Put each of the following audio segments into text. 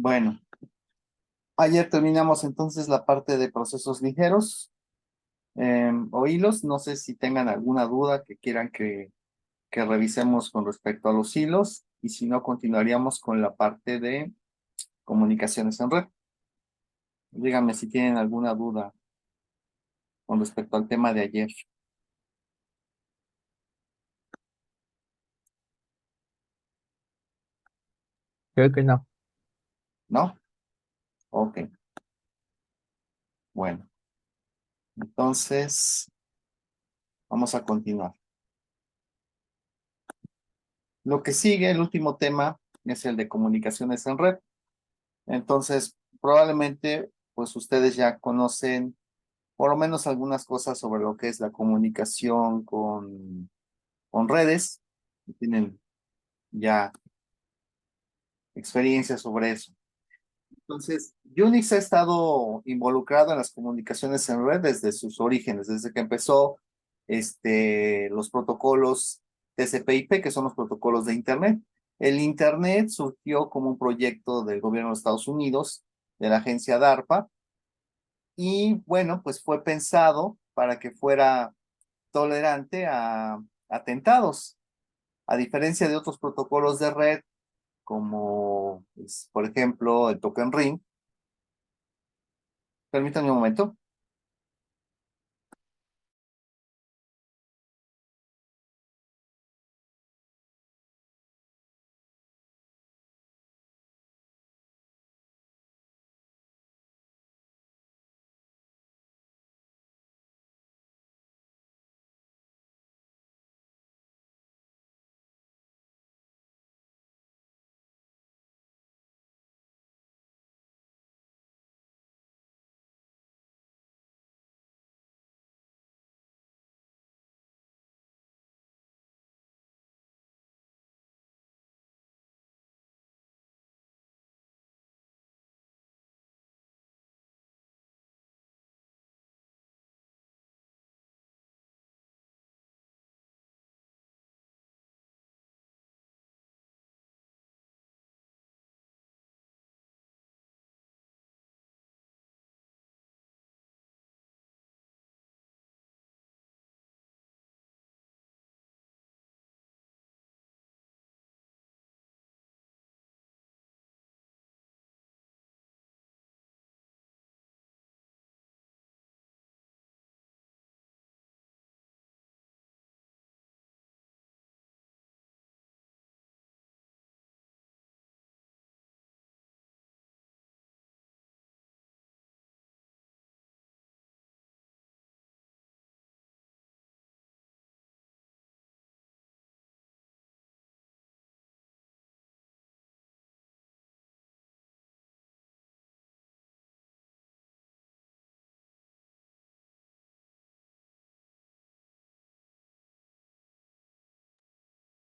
Bueno, ayer terminamos entonces la parte de procesos ligeros o hilos. No sé si tengan alguna duda que quieran que revisemos con respecto a los hilos y si no, continuaríamos con la parte de comunicaciones en red. Díganme si tienen alguna duda con respecto al tema de ayer, Creo que no. ¿no? Ok, bueno, entonces vamos a continuar. Lo que sigue, el último tema, es el de comunicaciones en red. Entonces, probablemente, pues ustedes ya conocen por lo menos algunas cosas sobre lo que es la comunicación con redes, tienen ya experiencia sobre eso. Entonces, Unix ha estado involucrado en las comunicaciones en red desde sus orígenes, desde que empezó los protocolos TCP/IP, que son los protocolos de Internet. El Internet surgió como un proyecto del gobierno de Estados Unidos, de la agencia DARPA, y bueno, pues fue pensado para que fuera tolerante a atentados, a diferencia de otros protocolos de red, como pues, por ejemplo el token ring. Permítanme un momento.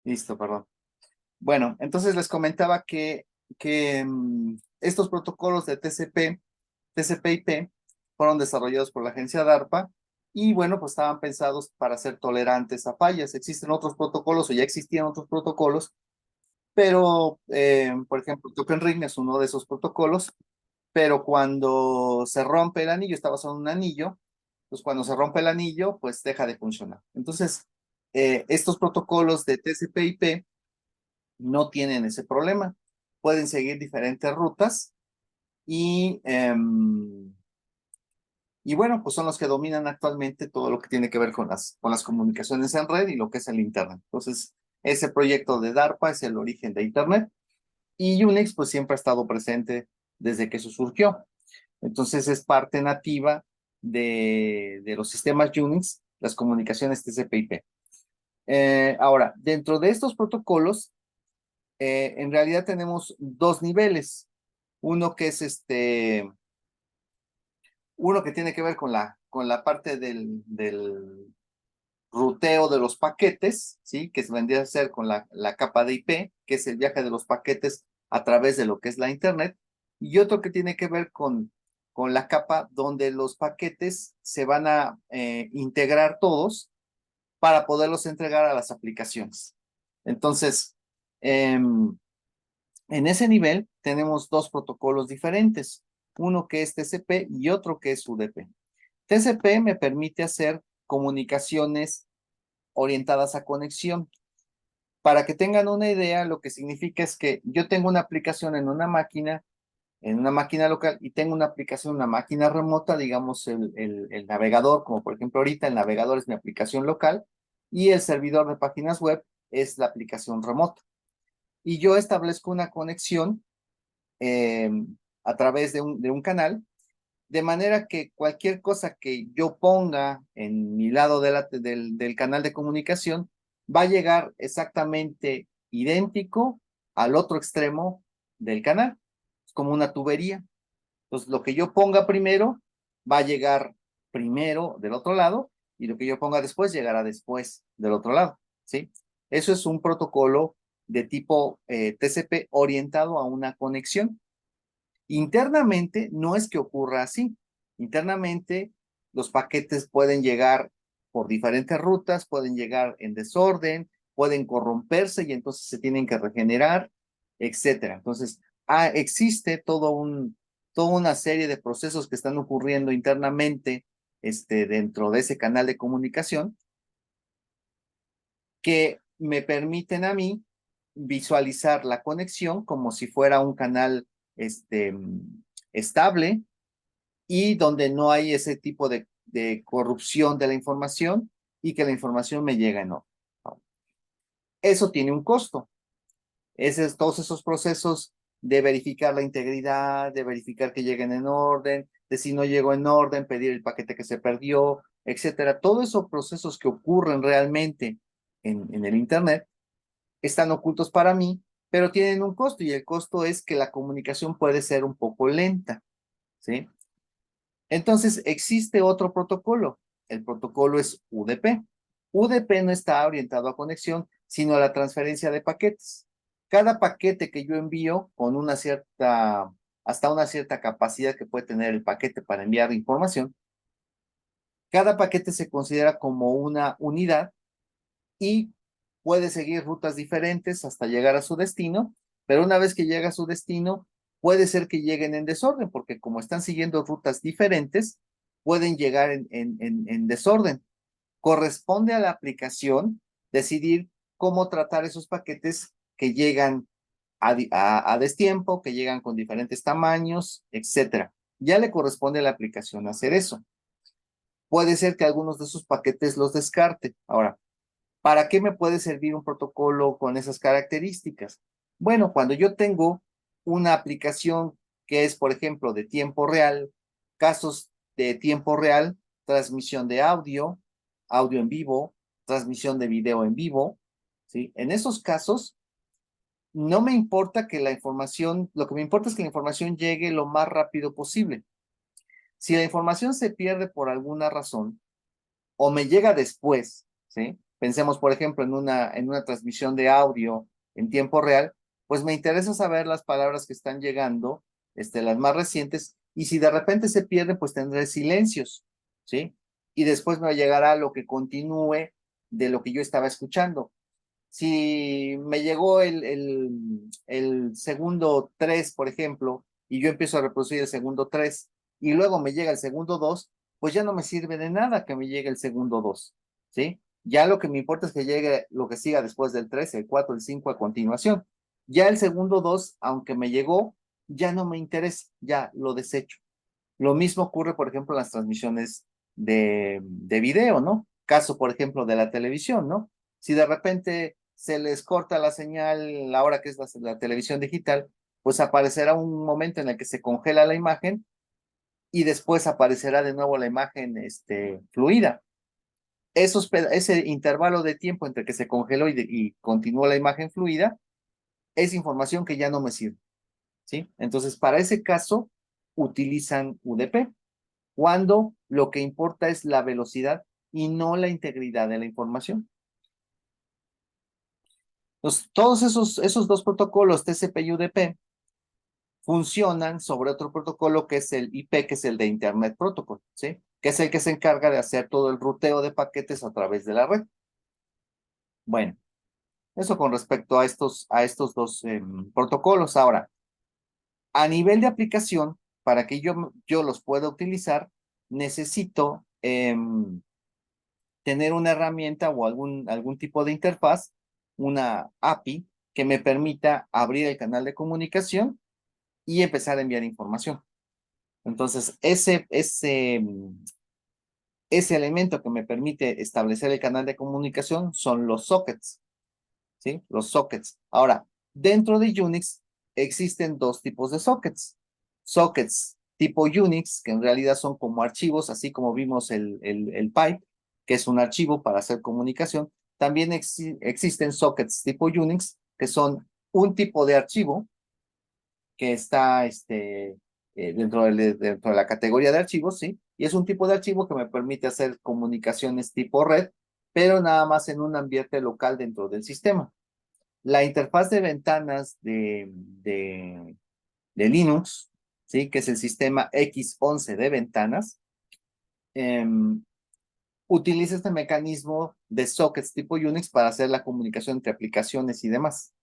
Listo, perdón. Bueno, entonces les comentaba que estos protocolos de TCP/IP fueron desarrollados por la agencia DARPA y bueno, pues estaban pensados para ser tolerantes a fallas. Existen otros protocolos o ya existían otros protocolos, pero por ejemplo, Token Ring es uno de esos protocolos, pero cuando se rompe el anillo, está basado en un anillo, pues cuando se rompe el anillo, pues deja de funcionar. Entonces, estos protocolos de TCP/IP no tienen ese problema. Pueden seguir diferentes rutas y bueno, pues son los que dominan actualmente todo lo que tiene que ver con las comunicaciones en red y lo que es el Internet. Entonces, ese proyecto de DARPA es el origen de Internet y Unix pues siempre ha estado presente desde que eso surgió. Entonces es parte nativa de los sistemas Unix, las comunicaciones TCP/IP. Ahora, dentro de estos protocolos, en realidad tenemos dos niveles. Uno que es uno que tiene que ver con la parte del ruteo de los paquetes, ¿sí? Que vendría a ser con la capa de IP, que es el viaje de los paquetes a través de lo que es la Internet. Y otro que tiene que ver con la capa donde los paquetes se van a integrar todos para poderlos entregar a las aplicaciones. Entonces, eh, En ese nivel tenemos dos protocolos diferentes, uno que es TCP y otro que es UDP. TCP me permite hacer comunicaciones orientadas a conexión. Para que tengan una idea, lo que significa es que yo tengo una aplicación en una máquina local, y tengo una aplicación en una máquina remota, digamos el navegador, como por ejemplo ahorita el navegador es mi aplicación local, y el servidor de páginas web es la aplicación remota. Y yo establezco una conexión eh, a través de un canal, de manera que cualquier cosa que yo ponga en mi lado del canal de comunicación va a llegar exactamente idéntico al otro extremo del canal. Es como una tubería. Entonces, lo que yo ponga primero va a llegar primero del otro lado, y lo que yo ponga después llegará después del otro lado, ¿sí? Eso es un protocolo de tipo TCP orientado a una conexión. Internamente no es que ocurra así. Internamente los paquetes pueden llegar por diferentes rutas, pueden llegar en desorden, pueden corromperse y entonces se tienen que regenerar, etcétera. Entonces, existe toda una serie de procesos que están ocurriendo internamente dentro de ese canal de comunicación, que me permiten a mí visualizar la conexión como si fuera un canal estable, y donde no hay ese tipo de corrupción de la información, y que la información me llega en orden. Eso tiene un costo. Todos esos procesos de verificar la integridad, de verificar que lleguen en orden, de si no llegó en orden, pedir el paquete que se perdió, etcétera. Todos esos procesos que ocurren realmente en el Internet están ocultos para mí, pero tienen un costo, y el costo es que la comunicación puede ser un poco lenta, ¿sí? Entonces, existe otro protocolo. El protocolo es UDP. UDP no está orientado a conexión, sino a la transferencia de paquetes. Cada paquete que yo envío con hasta una cierta capacidad que puede tener el paquete para enviar información, cada paquete se considera como una unidad y puede seguir rutas diferentes hasta llegar a su destino, pero una vez que llega a su destino, puede ser que lleguen en desorden, porque como están siguiendo rutas diferentes, pueden llegar en desorden. Corresponde a la aplicación decidir cómo tratar esos paquetes que llegan a destiempo, que llegan con diferentes tamaños, etcétera. Ya le corresponde a la aplicación hacer eso. Puede ser que algunos de esos paquetes los descarte. Ahora, ¿para qué me puede servir un protocolo con esas características? Bueno, cuando yo tengo una aplicación que es, por ejemplo, de tiempo real, casos de tiempo real, transmisión de audio, audio en vivo, transmisión de video en vivo, ¿sí? En esos casos, no me importa que la información, lo que me importa es que la información llegue lo más rápido posible. Si la información se pierde por alguna razón, o me llega después, ¿sí? Pensemos, por ejemplo, en una transmisión de audio en tiempo real, pues me interesa saber las palabras que están llegando, las más recientes, y si de repente se pierden, pues tendré silencios, ¿sí? Y después me llegará lo que continúe de lo que yo estaba escuchando. Si me llegó el segundo 3, por ejemplo, y yo empiezo a reproducir el segundo 3, y luego me llega el segundo 2, pues ya no me sirve de nada que me llegue el segundo 2, ¿sí? Ya lo que me importa es que llegue lo que siga después del 3, el 4, el 5 a continuación. Ya el segundo 2, aunque me llegó, ya no me interesa, ya lo desecho. Lo mismo ocurre, por ejemplo, en las transmisiones de video, ¿no? Caso, por ejemplo, de la televisión, ¿no? Si de repente se les corta la señal, la hora que es la televisión digital, pues aparecerá un momento en el que se congela la imagen, y después aparecerá de nuevo la imagen fluida. Ese intervalo de tiempo entre que se congeló y continuó la imagen fluida es información que ya no me sirve, ¿sí? Entonces, para ese caso, utilizan UDP, cuando lo que importa es la velocidad y no la integridad de la información. Entonces, todos esos dos protocolos, TCP y UDP, funcionan sobre otro protocolo que es el IP, que es el de Internet Protocol, ¿sí? Que es el que se encarga de hacer todo el ruteo de paquetes a través de la red. Bueno, Eso con respecto a estos dos protocolos. Ahora, a nivel de aplicación, para que yo los pueda utilizar, necesito tener una herramienta o algún tipo de interfaz, una API, que me permita abrir el canal de comunicación y empezar a enviar información. Entonces, ese elemento que me permite establecer el canal de comunicación son los sockets, ¿sí? Los sockets. Ahora, dentro de Unix existen dos tipos de sockets. Sockets tipo Unix, que en realidad son como archivos, así como vimos el pipe, que es un archivo para hacer comunicación. También existen sockets tipo Unix, que son un tipo de archivo que está dentro de la categoría de archivos, ¿sí? Y es un tipo de archivo que me permite hacer comunicaciones tipo red, pero nada más en un ambiente local dentro del sistema. La interfaz de ventanas de Linux, ¿sí? Que es el sistema X11 de ventanas, utiliza este mecanismo de sockets tipo Unix para hacer la comunicación entre aplicaciones y demás.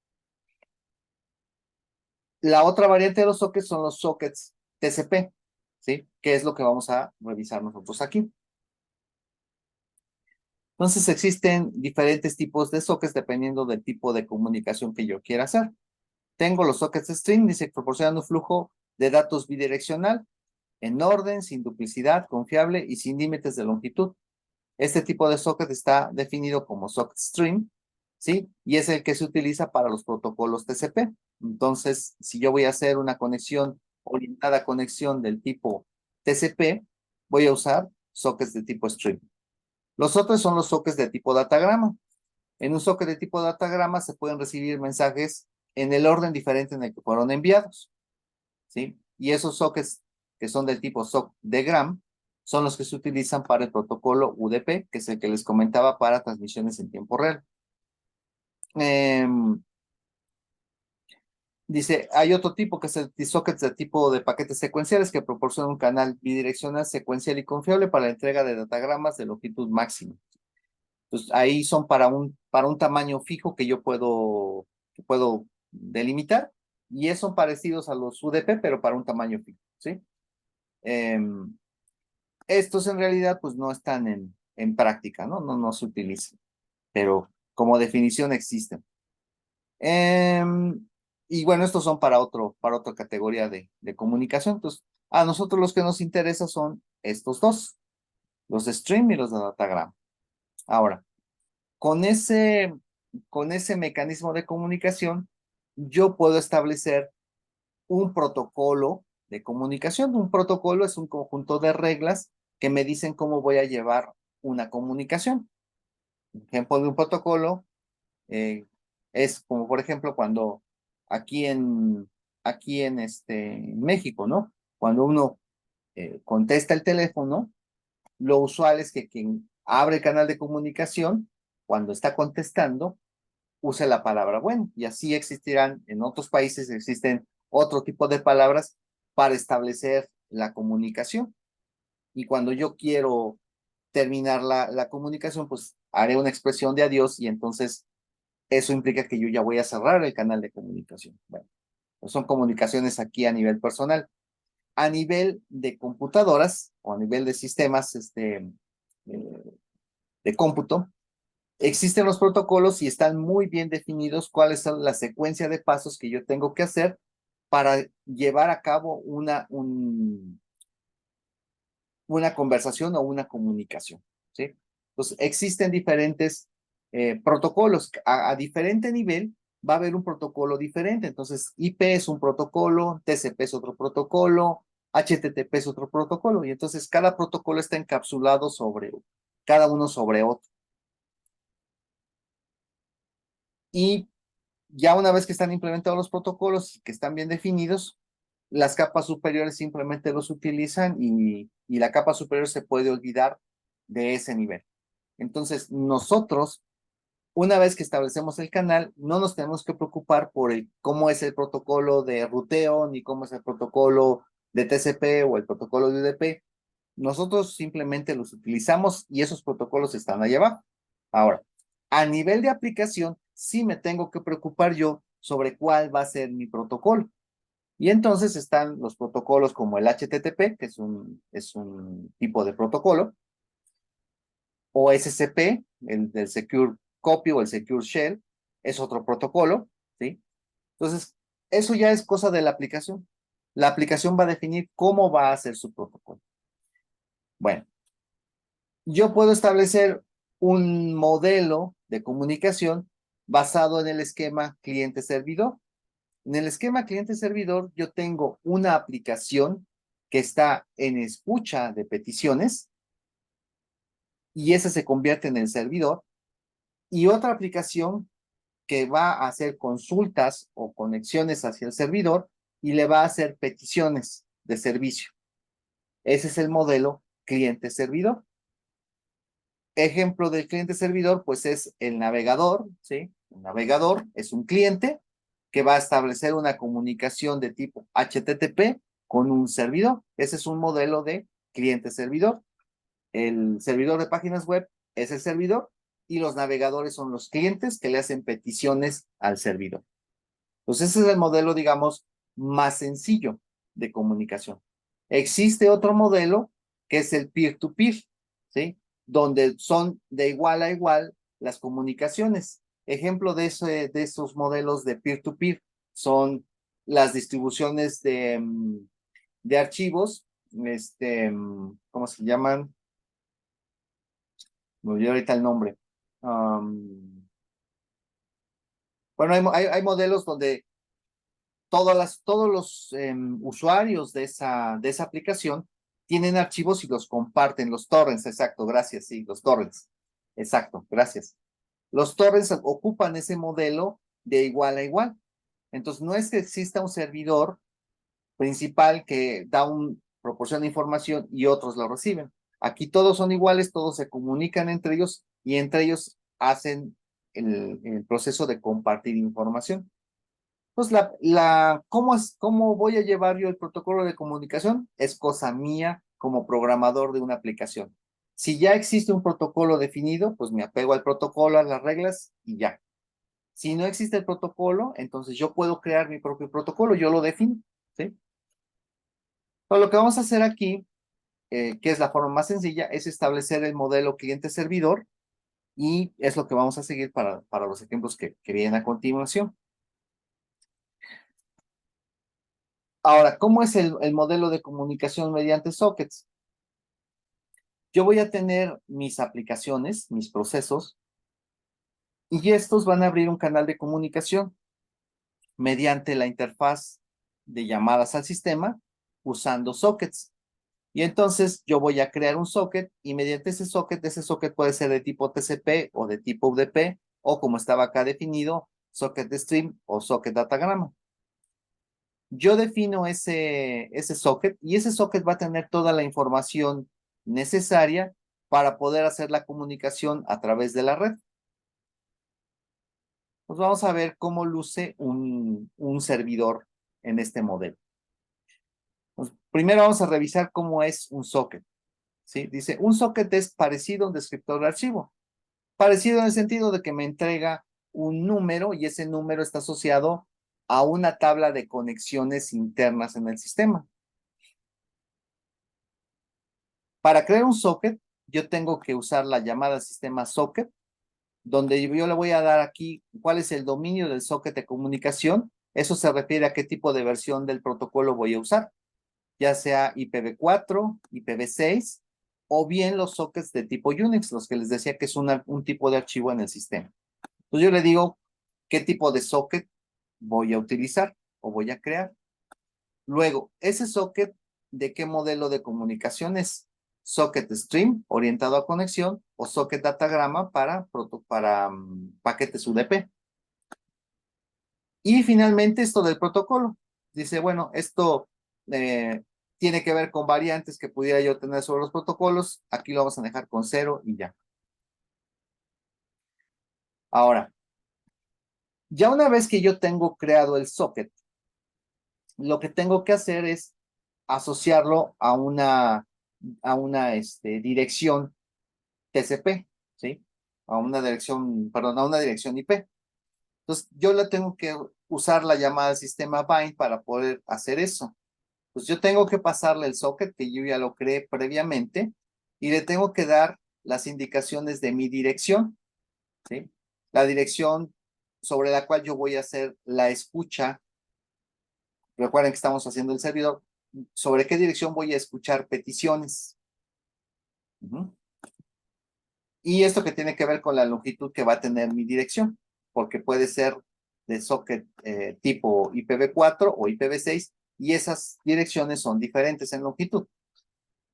La otra variante de los sockets son los sockets TCP, ¿sí? Que es lo que vamos a revisar nosotros aquí. Entonces existen diferentes tipos de sockets dependiendo del tipo de comunicación que yo quiera hacer. Tengo los sockets string, dice, proporcionan un flujo de datos bidireccional en orden, sin duplicidad, confiable y sin límites de longitud. Este tipo de socket está definido como socket string, ¿sí? Y es el que se utiliza para los protocolos TCP. Entonces, si yo voy a hacer una conexión orientada a conexión del tipo TCP, voy a usar sockets de tipo string. Los otros son los sockets de tipo datagrama. En un socket de tipo datagrama se pueden recibir mensajes en el orden diferente en el que fueron enviados, ¿sí? Y esos sockets que son del tipo sock de gram son los que se utilizan para el protocolo UDP, que es el que les comentaba para transmisiones en tiempo real. Dice, hay otro tipo que es el socket de tipo de paquetes secuenciales que proporciona un canal bidireccional secuencial y confiable para la entrega de datagramas de longitud máxima. Entonces, ahí son para un tamaño fijo que puedo delimitar, y son parecidos a los UDP, pero para un tamaño fijo, ¿sí? Estos en realidad pues no están en práctica, ¿no? No se utilizan, pero como definición existen. Y bueno, estos son para otra categoría de comunicación. Entonces, a nosotros los que nos interesa son estos dos, los de stream y los de datagram. Ahora, con ese, con ese mecanismo de comunicación, yo puedo establecer un protocolo de comunicación. Un protocolo es un conjunto de reglas que me dicen cómo voy a llevar una comunicación. Un ejemplo de un protocolo eh, es como, por ejemplo, cuando aquí en México, ¿no? Cuando uno contesta el teléfono, lo usual es que quien abre el canal de comunicación, cuando está contestando, use la palabra bueno. Y así existirán, en otros países existen otro tipo de palabras para establecer la comunicación. Y cuando yo quiero terminar la comunicación, pues haré una expresión de adiós, y entonces eso implica que yo ya voy a cerrar el canal de comunicación. Bueno, pues son comunicaciones aquí a nivel personal. A nivel de computadoras o a nivel de sistemas de cómputo, existen los protocolos y están muy bien definidos cuáles son la secuencia de pasos que yo tengo que hacer para llevar a cabo una conversación o una comunicación, ¿sí? Entonces, existen diferentes protocolos. A diferente nivel va a haber un protocolo diferente. Entonces, IP es un protocolo, TCP es otro protocolo, HTTP es otro protocolo. Y entonces cada protocolo está encapsulado cada uno sobre otro. Y ya una vez que están implementados los protocolos y que están bien definidos, las capas superiores simplemente los utilizan, y la capa superior se puede olvidar de ese nivel. Entonces, nosotros, una vez que establecemos el canal, no nos tenemos que preocupar por cómo es el protocolo de ruteo, ni cómo es el protocolo de TCP o el protocolo de UDP. Nosotros simplemente los utilizamos y esos protocolos están allá abajo. Ahora, a nivel de aplicación, sí me tengo que preocupar yo sobre cuál va a ser mi protocolo. Y entonces están los protocolos como el HTTP, que es un tipo de protocolo, o SCP, el del Secure Copy o el Secure Shell, es otro protocolo, ¿sí? Entonces, eso ya es cosa de la aplicación. La aplicación va a definir cómo va a ser su protocolo. Bueno, yo puedo establecer un modelo de comunicación basado en el esquema cliente-servidor. En el esquema cliente-servidor, yo tengo una aplicación que está en escucha de peticiones y ese se convierte en el servidor, y otra aplicación que va a hacer consultas o conexiones hacia el servidor y le va a hacer peticiones de servicio. Ese es el modelo cliente-servidor. Ejemplo del cliente-servidor, pues es el navegador, ¿sí? El navegador es un cliente que va a establecer una comunicación de tipo HTTP con un servidor. Ese es un modelo de cliente-servidor. El servidor de páginas web es el servidor y los navegadores son los clientes que le hacen peticiones al servidor. Entonces ese es el modelo, digamos, más sencillo de comunicación. Existe otro modelo que es el peer-to-peer, ¿sí? Donde son de igual a igual las comunicaciones. Ejemplo de esos modelos de peer-to-peer son las distribuciones de archivos, ¿cómo se llaman? Me olvidé ahorita el nombre. Bueno, hay modelos donde todos los usuarios de esa aplicación tienen archivos y los comparten, los torrents, exacto, gracias, sí, los torrents, exacto, gracias. Los torrents ocupan ese modelo de igual a igual. Entonces, no es que exista un servidor principal que proporciona información y otros lo reciben. Aquí todos son iguales, todos se comunican entre ellos y entre ellos hacen el proceso de compartir información. Pues ¿cómo voy a llevar yo el protocolo de comunicación? Es cosa mía como programador de una aplicación. Si ya existe un protocolo definido, pues me apego al protocolo, a las reglas y ya. Si no existe el protocolo, entonces yo puedo crear mi propio protocolo, yo lo defino, ¿sí? Pero lo que vamos a hacer aquí, que es la forma más sencilla, es establecer el modelo cliente-servidor y es lo que vamos a seguir para los ejemplos que vienen a continuación. Ahora, ¿cómo es el modelo de comunicación mediante sockets? Yo voy a tener mis aplicaciones, mis procesos, y estos van a abrir un canal de comunicación mediante la interfaz de llamadas al sistema usando sockets. Y entonces yo voy a crear un socket y mediante ese socket puede ser de tipo TCP o de tipo UDP o como estaba acá definido, socket de stream o socket datagrama. Yo defino ese socket y ese socket va a tener toda la información necesaria para poder hacer la comunicación a través de la red. Pues vamos a ver cómo luce un servidor en este modelo. Pues primero vamos a revisar cómo es un socket. ¿Sí? Dice, un socket es parecido a un descriptor de archivo. Parecido en el sentido de que me entrega un número y ese número está asociado a una tabla de conexiones internas en el sistema. Para crear un socket, yo tengo que usar la llamada sistema socket, donde yo le voy a dar aquí cuál es el dominio del socket de comunicación. Eso se refiere a qué tipo de versión del protocolo voy a usar, ya sea IPv4, IPv6, o bien los sockets de tipo Unix, los que les decía que es un tipo de archivo en el sistema. Entonces yo le digo qué tipo de socket voy a utilizar o voy a crear. Luego, ese socket, ¿de qué modelo de comunicación es? Socket stream, orientado a conexión, o socket datagrama para paquetes UDP. Y finalmente, esto del protocolo. Dice, bueno, esto tiene que ver con variantes que pudiera yo tener sobre los protocolos. Aquí lo vamos a dejar con 0 y ya. Ahora, ya una vez que yo tengo creado el socket, lo que tengo que hacer es asociarlo a una dirección TCP, ¿sí? A una dirección, perdón, a una dirección IP. Entonces, yo la tengo que usar la llamada al sistema bind para poder hacer eso. Pues yo tengo que pasarle el socket que yo ya lo creé previamente y le tengo que dar las indicaciones de mi dirección, ¿sí? La dirección sobre la cual yo voy a hacer la escucha. Recuerden que estamos haciendo el servidor. ¿Sobre qué dirección voy a escuchar peticiones? Ujú. Y esto que tiene que ver con la longitud que va a tener mi dirección, porque puede ser de socket tipo IPv4 o IPv6, y esas direcciones son diferentes en longitud.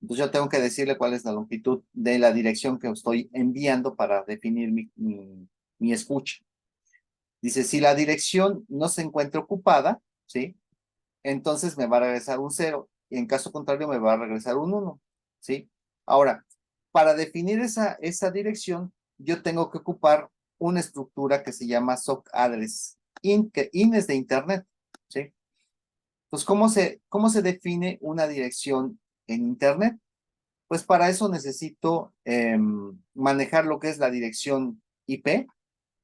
Entonces yo tengo que decirle cuál es la longitud de la dirección que estoy enviando para definir mi escucha. Dice, si la dirección no se encuentra ocupada, ¿sí? Entonces me va a regresar un 0, y en caso contrario me va a regresar un 1, ¿sí? Ahora, para definir esa dirección, yo tengo que ocupar una estructura que se llama sock address, que in es de internet, ¿sí? Entonces, ¿cómo se define una dirección en internet? Pues para eso necesito manejar lo que es la dirección IP,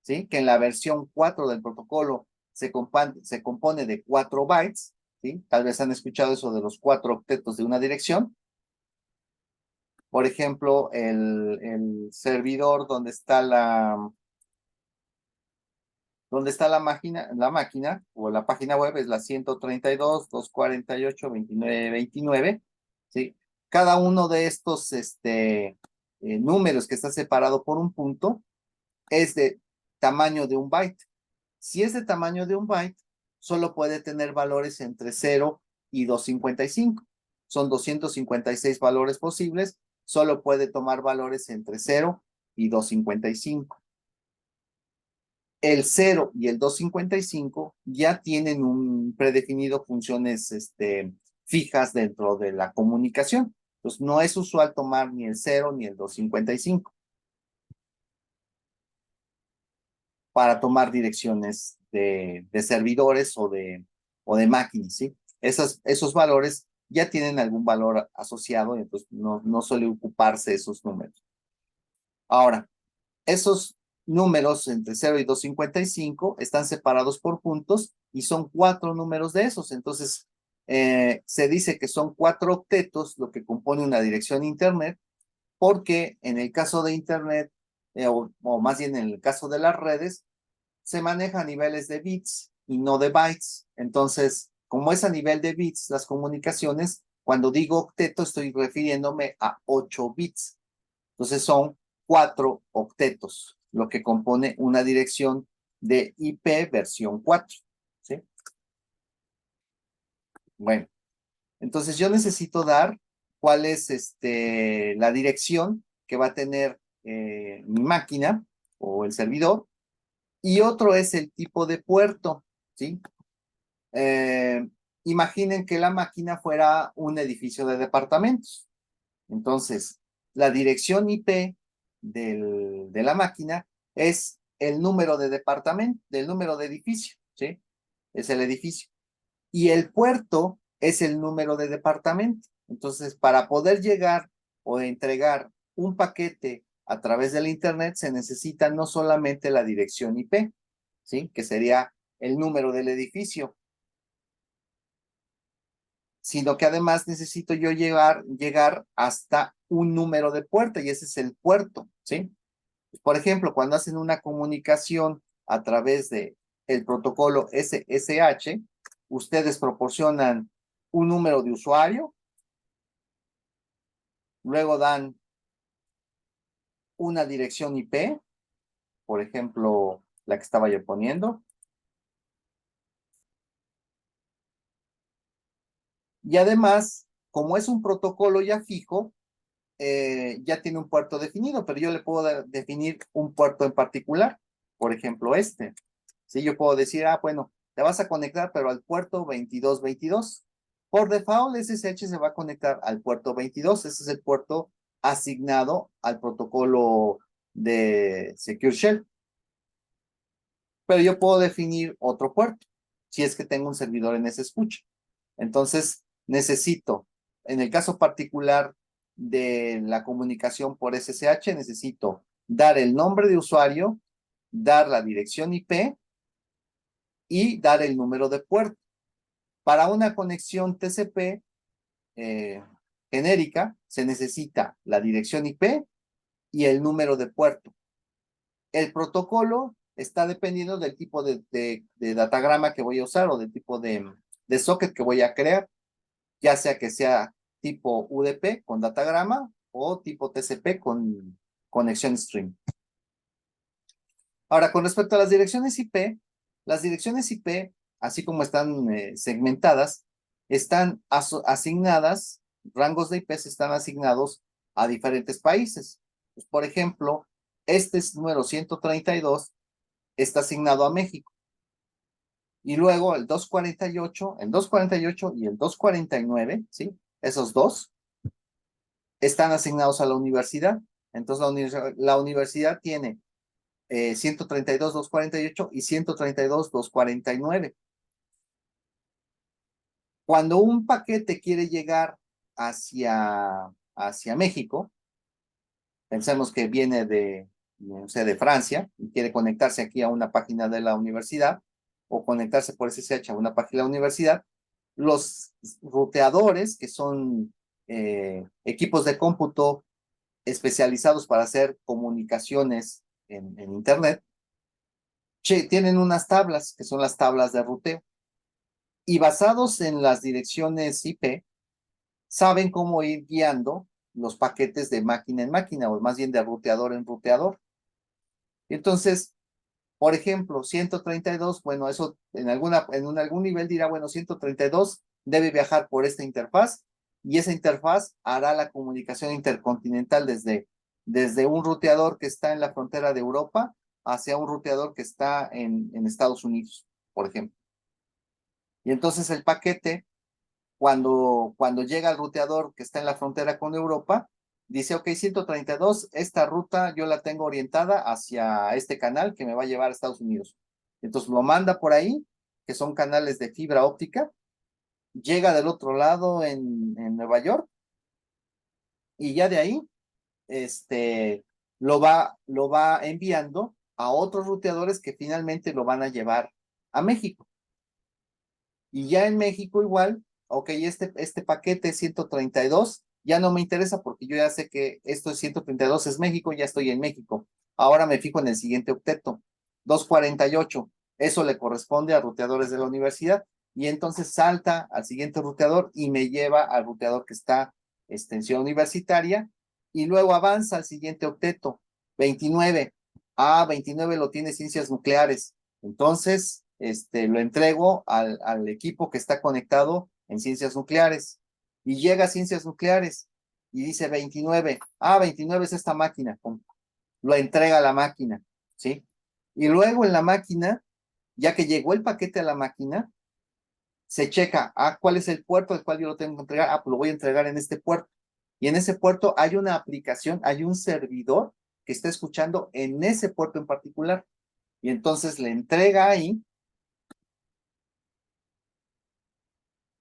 ¿sí? Que en la versión 4 del protocolo se compone de 4 bytes, ¿sí? Tal vez han escuchado eso de los 4 octetos de una dirección. Por ejemplo, el servidor donde está la máquina o la página web es la 132.248.29.29, ¿sí? Cada uno de estos números que está separado por un punto es de tamaño de un byte. Si es de tamaño de un byte, solo puede tener valores entre 0 y 255. Son 256 valores posibles, solo puede tomar valores entre 0 y 255. El 0 y el 255 ya tienen un predefinido funciones fijas dentro de la comunicación. Entonces, no es usual tomar ni el 0 ni el 255 para tomar direcciones de servidores o de máquinas, ¿sí? Esos valores ya tienen algún valor asociado y entonces no suele ocuparse esos números. Ahora, esos números entre 0 y 255 están separados por puntos y son 4 números de esos. Entonces, se dice que son 4 octetos lo que compone una dirección internet, porque en el caso de internet, o más bien en el caso de las redes, se maneja a niveles de bits y no de bytes. Entonces, como es a nivel de bits las comunicaciones, cuando digo octeto estoy refiriéndome a 8 bits. Entonces son 4 octetos, lo que compone una dirección de IP versión 4, ¿sí? Bueno, entonces yo necesito dar cuál es la dirección que va a tener mi máquina o el servidor, y otro es el tipo de puerto, ¿sí? Eh, Imaginen que la máquina fuera un edificio de departamentos. Entonces, la dirección IP de la máquina es el número de departamento, del número de edificio, ¿sí? Es el edificio. Y el puerto es el número de departamento. Entonces, para poder llegar o entregar un paquete a través del Internet, se necesita no solamente la dirección IP, ¿sí? Que sería el número del edificio, sino que además necesito yo llegar hasta un número de puerta, y ese es el puerto, ¿sí? Por ejemplo, cuando hacen una comunicación a través de el protocolo SSH, ustedes proporcionan un número de usuario, luego dan una dirección IP, por ejemplo, la que estaba yo poniendo, y además, como es un protocolo ya fijo, ya tiene un puerto definido, pero yo le puedo definir un puerto en particular, por ejemplo, este. Sí, yo puedo decir, bueno, te vas a conectar, pero al puerto 2222. Por default, SSH se va a conectar al puerto 22. Ese es el puerto asignado al protocolo de Secure Shell. Pero yo puedo definir otro puerto, si es que tengo un servidor en ese escucha. Entonces, necesito, en el caso particular de la comunicación por SSH, necesito dar el nombre de usuario, dar la dirección IP y dar el número de puerto. Para una conexión TCP genérica, se necesita la dirección IP y el número de puerto. El protocolo está dependiendo del tipo de datagrama que voy a usar o del tipo de socket que voy a crear, ya sea que sea tipo UDP con datagrama o tipo TCP con conexión stream. Ahora, con respecto a las direcciones IP, así como están segmentadas, están asignadas, rangos de IPs están asignados a diferentes países. Pues, por ejemplo, este es número 132, está asignado a México. Y luego el 248 y el 249, ¿sí? Esos dos están asignados a la universidad. Entonces la universidad tiene 132.248 y 132.249. Cuando un paquete quiere llegar hacia México, pensemos que viene no sé, de Francia y quiere conectarse aquí a una página de la universidad o conectarse por SSH a una página de la universidad, los ruteadores, que son equipos de cómputo especializados para hacer comunicaciones en Internet, tienen unas tablas, que son las tablas de ruteo, y basados en las direcciones IP, saben cómo ir guiando los paquetes de máquina en máquina, o más bien de ruteador en ruteador. Entonces, por ejemplo, 132, bueno, eso algún nivel dirá, bueno, 132 debe viajar por esta interfaz, y esa interfaz hará la comunicación intercontinental desde un ruteador que está en la frontera de Europa hacia un ruteador que está en Estados Unidos, por ejemplo. Y entonces el paquete, cuando llega al ruteador que está en la frontera con Europa, dice, ok, 132, esta ruta yo la tengo orientada hacia este canal que me va a llevar a Estados Unidos. Entonces lo manda por ahí, que son canales de fibra óptica, llega del otro lado en Nueva York, y ya de ahí, lo va enviando a otros ruteadores que finalmente lo van a llevar a México. Y ya en México igual, ok, este paquete 132 ya no me interesa porque yo ya sé que esto es 132 es México, ya estoy en México. Ahora me fijo en el siguiente octeto, 248. Eso le corresponde a ruteadores de la universidad, y entonces salta al siguiente ruteador y me lleva al ruteador que está extensión universitaria, y luego avanza al siguiente octeto, 29. 29 lo tiene ciencias nucleares. Entonces, lo entrego al equipo que está conectado en ciencias nucleares, y llega a ciencias nucleares y dice 29. 29 es esta máquina. Lo entrega a la máquina, ¿sí? Y luego en la máquina, ya que llegó el paquete a la máquina, se checa, ¿cuál es el puerto al cual yo lo tengo que entregar? Pues lo voy a entregar en este puerto. Y en ese puerto hay una aplicación, hay un servidor que está escuchando en ese puerto en particular. Y entonces le entrega ahí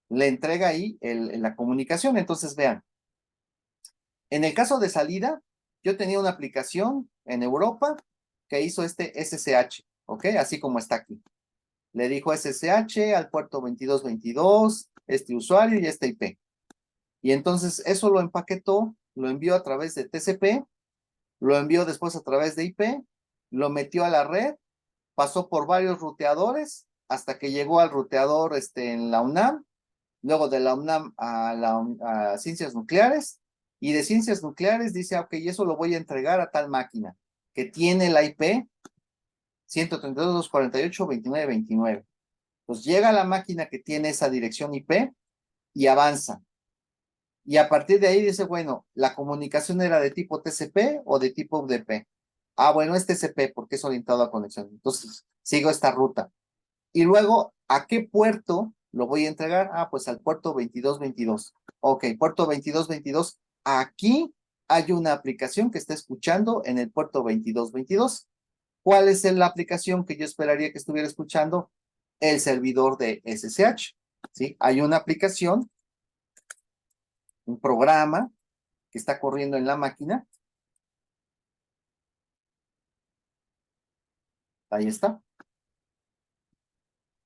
la comunicación. Entonces, vean, en el caso de salida, yo tenía una aplicación en Europa que hizo este SSH, ¿ok? Así como está aquí. Le dijo SSH al puerto 2222, este usuario y esta IP. Y entonces eso lo empaquetó, lo envió a través de TCP, lo envió después a través de IP, lo metió a la red, pasó por varios ruteadores hasta que llegó al ruteador en la UNAM, luego de la UNAM a ciencias nucleares, y de ciencias nucleares dice, ok, eso lo voy a entregar a tal máquina que tiene la IP 132.248.29.29. Pues llega a la máquina que tiene esa dirección IP y avanza. Y a partir de ahí dice, bueno, la comunicación era de tipo TCP o de tipo UDP. Bueno, es TCP porque es orientado a conexión. Entonces, sigo esta ruta. Y luego, ¿a qué puerto lo voy a entregar? Pues al puerto 2222. Ok, puerto 2222. Aquí hay una aplicación que está escuchando en el puerto 2222. ¿Cuál es la aplicación que yo esperaría que estuviera escuchando? El servidor de SSH. ¿Sí? Hay una aplicación, un programa que está corriendo en la máquina. Ahí está.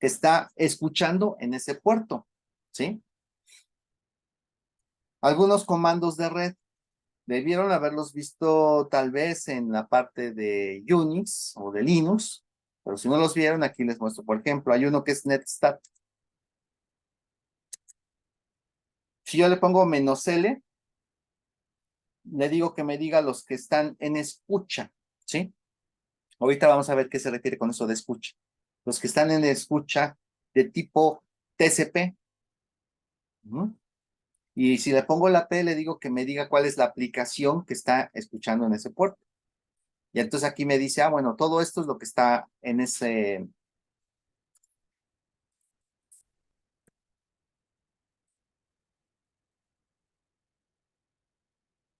que está escuchando en ese puerto, ¿sí? Algunos comandos de red debieron haberlos visto tal vez en la parte de Unix o de Linux, pero si no los vieron, aquí les muestro. Por ejemplo, hay uno que es netstat. Si yo le pongo "-L", le digo que me diga los que están en escucha, ¿sí? Ahorita vamos a ver qué se refiere con eso de escucha. Los que están en escucha de tipo TCP. Y si le pongo la P, le digo que me diga cuál es la aplicación que está escuchando en ese puerto. Y entonces aquí me dice, bueno, todo esto es lo que está en ese...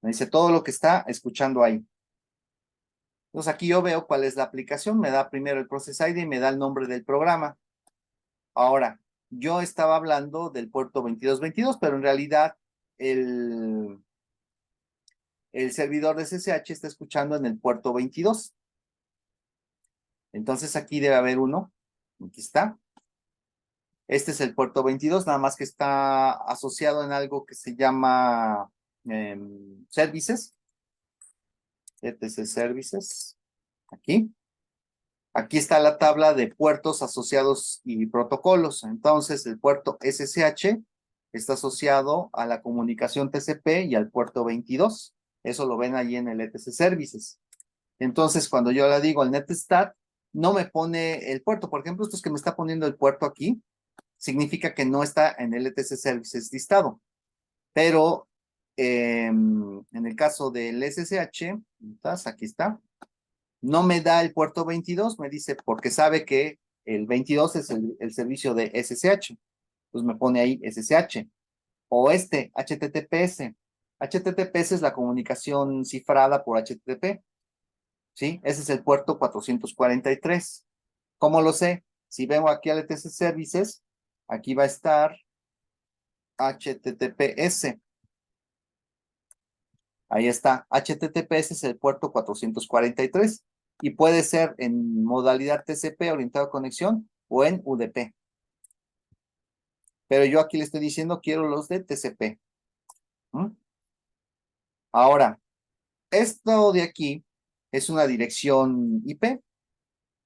Me dice todo lo que está escuchando ahí. Entonces aquí yo veo cuál es la aplicación. Me da primero el Process ID y me da el nombre del programa. Ahora, yo estaba hablando del puerto 2222, pero en realidad el servidor de SSH está escuchando en el puerto 22. Entonces aquí debe haber uno. Aquí está. Este es el puerto 22, nada más que está asociado en algo que se llama services. etc services. Aquí. Aquí está la tabla de puertos asociados y protocolos. Entonces, el puerto SSH está asociado a la comunicación TCP y al puerto 22. Eso lo ven ahí en el etc services. Entonces, cuando yo le digo el netstat, no me pone el puerto. Por ejemplo, esto es que me está poniendo el puerto aquí, significa que no está en el etc services listado. Pero en el caso del SSH, aquí está, no me da el puerto 22, me dice porque sabe que el 22 es el servicio de SSH. Pues me pone ahí SSH. O HTTPS. HTTPS es la comunicación cifrada por HTTP. ¿Sí? Ese es el puerto 443. ¿Cómo lo sé? Si vengo aquí al ETC Services, aquí va a estar HTTPS. Ahí está. HTTPS es el puerto 443 y puede ser en modalidad TCP, orientado a conexión, o en UDP. Pero yo aquí le estoy diciendo, quiero los de TCP. Ahora, esto de aquí es una dirección IP.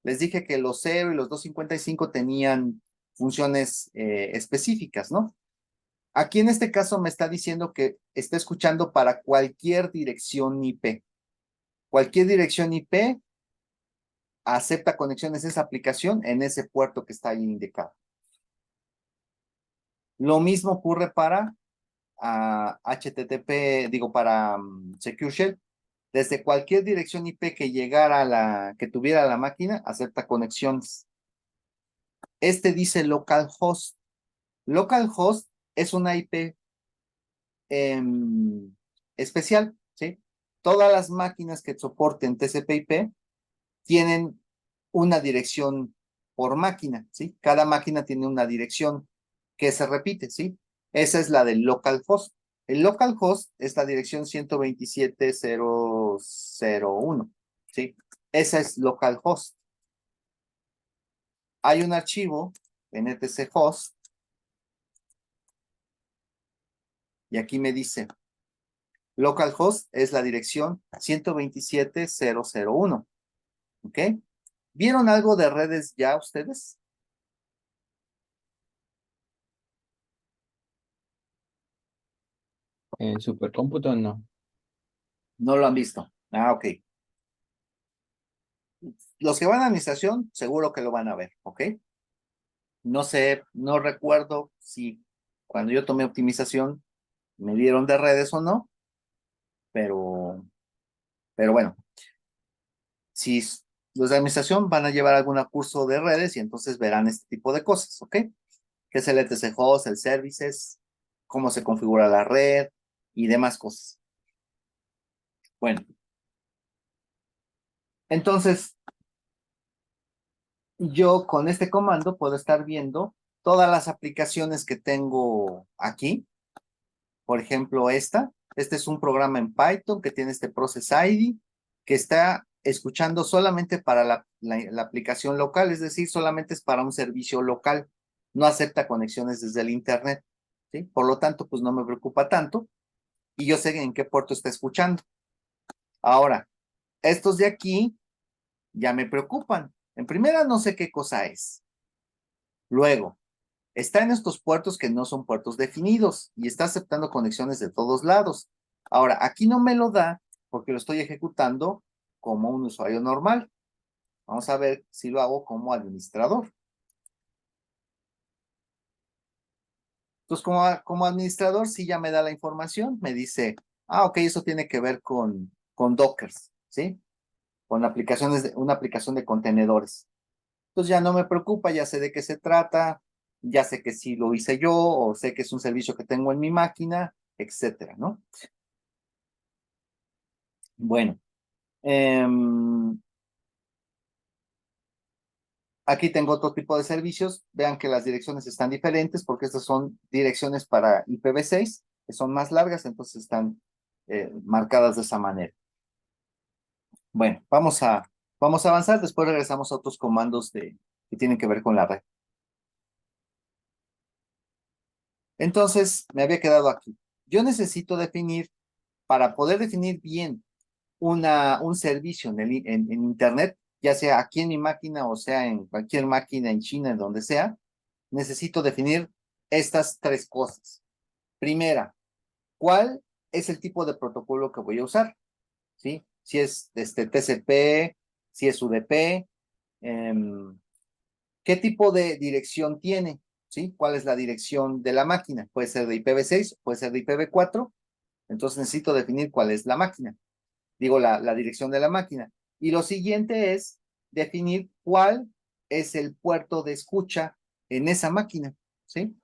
Les dije que los 0 y los 255 tenían funciones específicas, ¿no? Aquí en este caso me está diciendo que está escuchando para cualquier dirección IP. Cualquier dirección IP acepta conexiones a esa aplicación en ese puerto que está ahí indicado. Lo mismo ocurre para HTTP, digo, para Secure Shell. Desde cualquier dirección IP que llegara que tuviera la máquina, acepta conexiones. Este dice localhost. Localhost es una IP especial, ¿sí? Todas las máquinas que soporten TCP/IP tienen una dirección por máquina, ¿sí? Cada máquina tiene una dirección que se repite, ¿sí? Esa es la del localhost. El localhost es la dirección 127.0.0.1, ¿sí? Esa es localhost. Hay un archivo en etc host y aquí me dice localhost es la dirección 127.0.0.1, ¿ok? ¿Vieron algo de redes ya ustedes? En supercómputo no. No lo han visto. Ok. Los que van a administración, seguro que lo van a ver, ¿ok? No sé, no recuerdo si cuando yo tomé optimización me dieron de redes o no, pero bueno, si los de administración van a llevar algún curso de redes y entonces verán este tipo de cosas, ¿ok? ¿Qué es el etc host, el services, cómo se configura la red y demás cosas? Bueno, entonces yo con este comando puedo estar viendo todas las aplicaciones que tengo aquí. Por ejemplo, este es un programa en Python que tiene este Process ID que está escuchando solamente para la aplicación local, es decir, solamente es para un servicio local, no acepta conexiones desde el internet, ¿sí? Por lo tanto, pues no me preocupa tanto y yo sé en qué puerto está escuchando. Ahora, estos de aquí ya me preocupan. En primera, no sé qué cosa es. Luego, está en estos puertos que no son puertos definidos y está aceptando conexiones de todos lados. Ahora, aquí no me lo da porque lo estoy ejecutando como un usuario normal. Vamos a ver si lo hago como administrador. Entonces, como administrador, sí ya me da la información. Me dice, ok, eso tiene que ver con Dockers, ¿sí? Con aplicaciones una aplicación de contenedores. Entonces ya no me preocupa, ya sé de qué se trata, ya sé que sí lo hice yo, o sé que es un servicio que tengo en mi máquina, etcétera, ¿no? Bueno, aquí tengo otro tipo de servicios. Vean que las direcciones están diferentes porque estas son direcciones para IPv6, que son más largas, entonces están marcadas de esa manera. Bueno, vamos a avanzar, después regresamos a otros comandos que tienen que ver con la red. Entonces, me había quedado aquí. Yo necesito definir, para poder definir bien un servicio en Internet, ya sea aquí en mi máquina o sea en cualquier máquina en China, en donde sea, necesito definir estas tres cosas. Primera, ¿cuál es el tipo de protocolo que voy a usar? ¿Sí? Si es TCP, si es UDP, ¿qué tipo de dirección tiene? ¿Sí? ¿Cuál es la dirección de la máquina? Puede ser de IPv6, puede ser de IPv4, entonces necesito definir cuál es la máquina, digo la dirección de la máquina. Y lo siguiente es definir cuál es el puerto de escucha en esa máquina, ¿sí?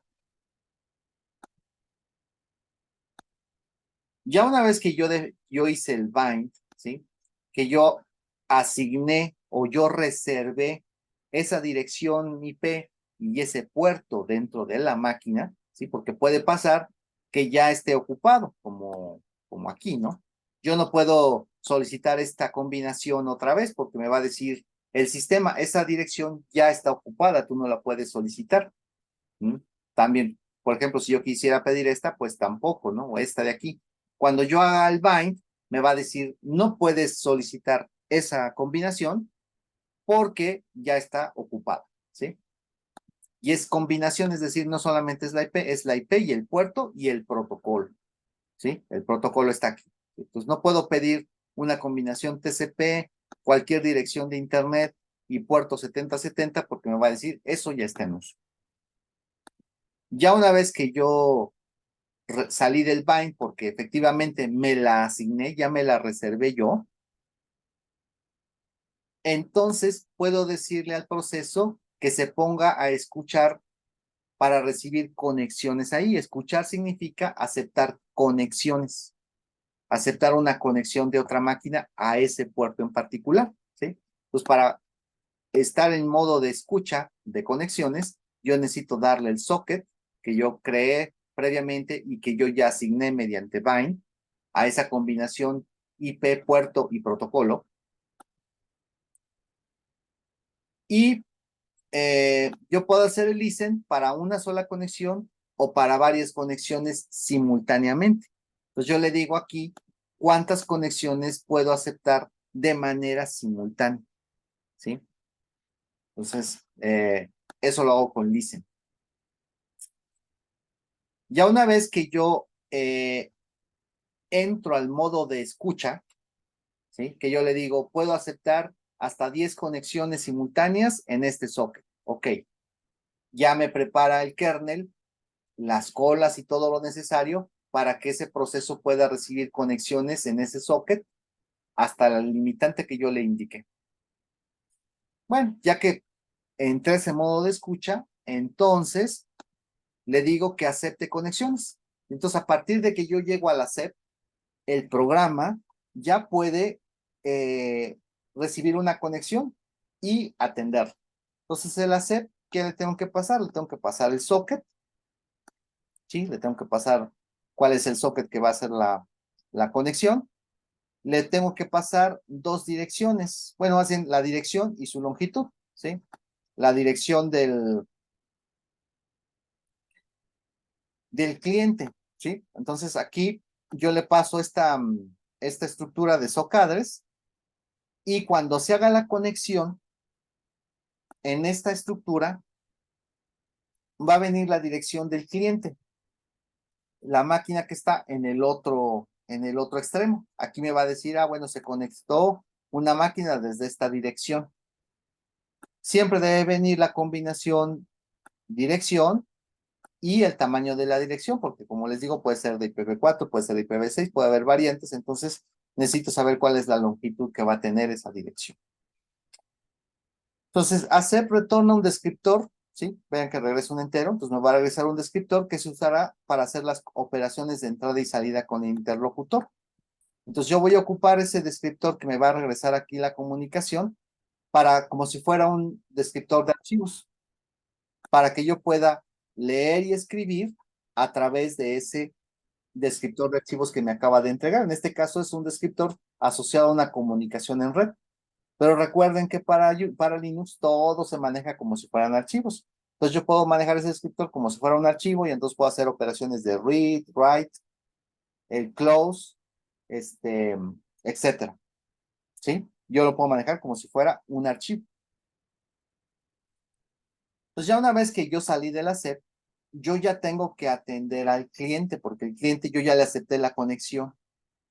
Ya una vez que yo hice el bind, ¿sí? Que yo asigné o yo reservé esa dirección IP y ese puerto dentro de la máquina, ¿sí? Porque puede pasar que ya esté ocupado, como aquí, ¿no? Yo no puedo solicitar esta combinación otra vez porque me va a decir el sistema, esa dirección ya está ocupada, tú no la puedes solicitar. ¿Mm? También, por ejemplo, si yo quisiera pedir esta, pues tampoco, ¿no? O esta de aquí. Cuando yo haga el bind, me va a decir, no puedes solicitar esa combinación porque ya está ocupada, ¿sí? Y es combinación, es decir, no solamente es la IP y el puerto y el protocolo, ¿sí? El protocolo está aquí. Entonces, no puedo pedir una combinación TCP, cualquier dirección de Internet y puerto 7070 porque me va a decir, eso ya está en uso. Ya una vez que yo salí del bind porque efectivamente me la asigné, ya me la reservé yo, entonces puedo decirle al proceso que se ponga a escuchar para recibir conexiones ahí. Escuchar significa aceptar conexiones, aceptar una conexión de otra máquina a ese puerto en particular, ¿sí? Pues para estar en modo de escucha de conexiones, yo necesito darle el socket que yo creé previamente y que yo ya asigné mediante bind a esa combinación IP, puerto y protocolo. Y yo puedo hacer el listen para una sola conexión o para varias conexiones simultáneamente. Entonces yo le digo aquí cuántas conexiones puedo aceptar de manera simultánea, ¿sí? Entonces, eso lo hago con listen. Ya una vez que yo entro al modo de escucha, ¿sí? Que yo le digo, puedo aceptar hasta 10 conexiones simultáneas en este socket. Ok, ya me prepara el kernel, las colas y todo lo necesario para que ese proceso pueda recibir conexiones en ese socket hasta la limitante que yo le indique. Bueno, ya que entré ese modo de escucha, entonces le digo que acepte conexiones. Entonces, a partir de que yo llego a la SEP, el programa ya puede recibir una conexión y atender. Entonces, el ACEP, ¿qué le tengo que pasar? Le tengo que pasar el socket, ¿sí? Le tengo que pasar cuál es el socket que va a hacer la conexión. le tengo que pasar dos direcciones. Bueno, más bien la dirección y su longitud, ¿sí? La dirección del cliente, ¿sí? Entonces aquí yo le paso esta estructura de socadres y cuando se haga la conexión en esta estructura va a venir la dirección del cliente, la máquina que está en el otro extremo. Aquí me va a decir, ah, bueno, se conectó una máquina desde esta dirección. Siempre debe venir la combinación dirección y el tamaño de la dirección, porque como les digo, puede ser de IPv4, puede ser de IPv6, puede haber variantes, entonces necesito saber cuál es la longitud que va a tener esa dirección. Entonces, hacer retorna un descriptor, ¿sí? Vean que regresa un entero, entonces me va a regresar un descriptor que se usará para hacer las operaciones de entrada y salida con el interlocutor. Entonces, yo voy a ocupar ese descriptor que me va a regresar aquí la comunicación para, como si fuera un descriptor de archivos, para que yo pueda leer y escribir a través de ese descriptor de archivos que me acaba de entregar. En este caso es un descriptor asociado a una comunicación en red. Pero recuerden que para Linux todo se maneja como si fueran archivos. Entonces yo puedo manejar ese descriptor como si fuera un archivo y entonces puedo hacer operaciones de read, write, el close, etcétera. ¿Sí? Yo lo puedo manejar como si fuera un archivo. Entonces ya una vez que yo salí de la SEP, yo ya tengo que atender al cliente, porque el cliente yo ya le acepté la conexión.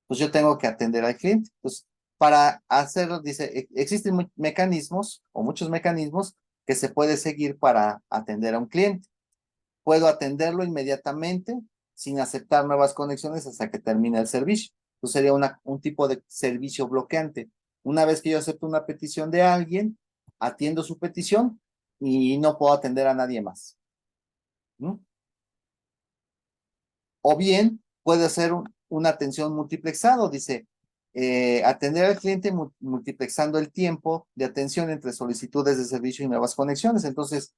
Pues yo tengo que atender al cliente. Pues para hacerlo, dice, existen mecanismos o muchos mecanismos que se puede seguir para atender a un cliente. Puedo atenderlo inmediatamente sin aceptar nuevas conexiones hasta que termine el servicio. Entonces sería un tipo de servicio bloqueante. Una vez que yo acepto una petición de alguien, atiendo su petición y no puedo atender a nadie más. ¿No? O bien puede ser una atención multiplexado, dice, atender al cliente multiplexando el tiempo de atención entre solicitudes de servicio y nuevas conexiones. Entonces,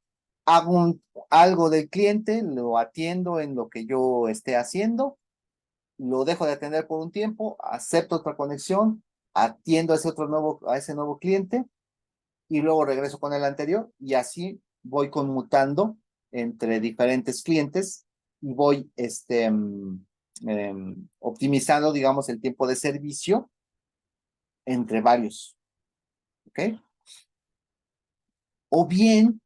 hago algo del cliente, lo atiendo en lo que yo esté haciendo, lo dejo de atender por un tiempo, acepto otra conexión, atiendo a a ese nuevo cliente y luego regreso con el anterior y así voy conmutando entre diferentes clientes y voy optimizando, digamos, el tiempo de servicio entre varios, ¿ok? O bien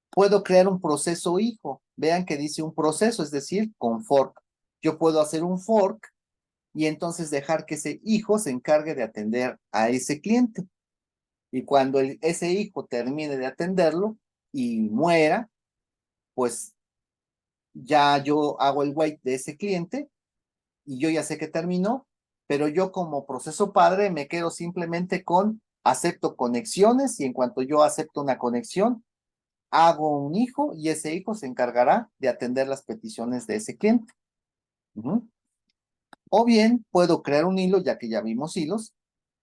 puedo crear un proceso hijo. Vean que dice un proceso, es decir, con fork. Yo puedo hacer un fork y entonces dejar que ese hijo se encargue de atender a ese cliente. Y cuando ese hijo termine de atenderlo y muera, pues ya yo hago el wait de ese cliente y yo ya sé que terminó, pero yo como proceso padre me quedo simplemente con acepto conexiones y en cuanto yo acepto una conexión, hago un hijo y ese hijo se encargará de atender las peticiones de ese cliente. O bien puedo crear un hilo, ya que ya vimos hilos,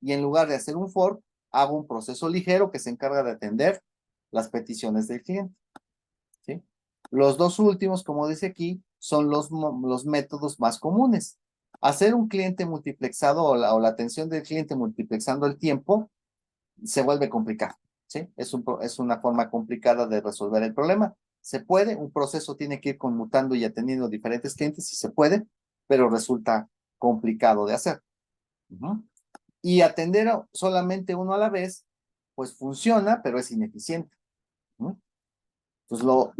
y en lugar de hacer un fork, hago un proceso ligero que se encarga de atender las peticiones del cliente. ¿Sí? Los dos últimos, como dice aquí, son los métodos más comunes. Hacer un cliente multiplexado o la atención del cliente multiplexando el tiempo se vuelve complicado. ¿Sí? Es una forma complicada de resolver el problema. Se puede, un proceso tiene que ir conmutando y atendiendo diferentes clientes, y se puede, pero resulta complicado de hacer. Y atender solamente uno a la vez, pues funciona, pero es ineficiente. Pues lo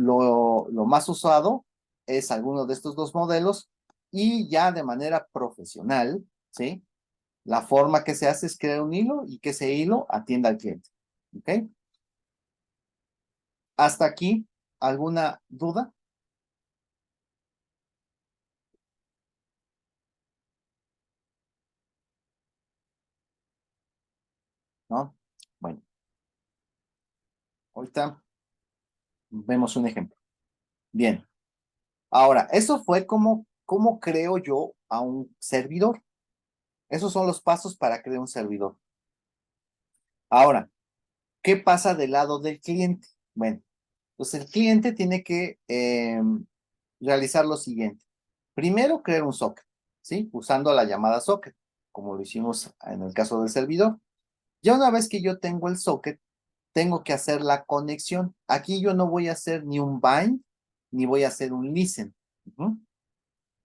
más usado es alguno de estos dos modelos y ya de manera profesional, ¿sí? La forma que se hace es crear un hilo y que ese hilo atienda al cliente. ¿Ok? Hasta aquí, ¿alguna duda? ¿No? Bueno, ahorita vemos un ejemplo. Bien. Ahora, eso fue como creo yo a un servidor. Esos son los pasos para crear un servidor. Ahora, ¿qué pasa del lado del cliente? Bueno, pues el cliente tiene que realizar lo siguiente. Primero, crear un socket, ¿sí? Usando la llamada socket. como lo hicimos en el caso del servidor. Ya una vez que yo tengo el socket, tengo que hacer la conexión. Aquí yo no voy a hacer ni un bind, ni voy a hacer un listen.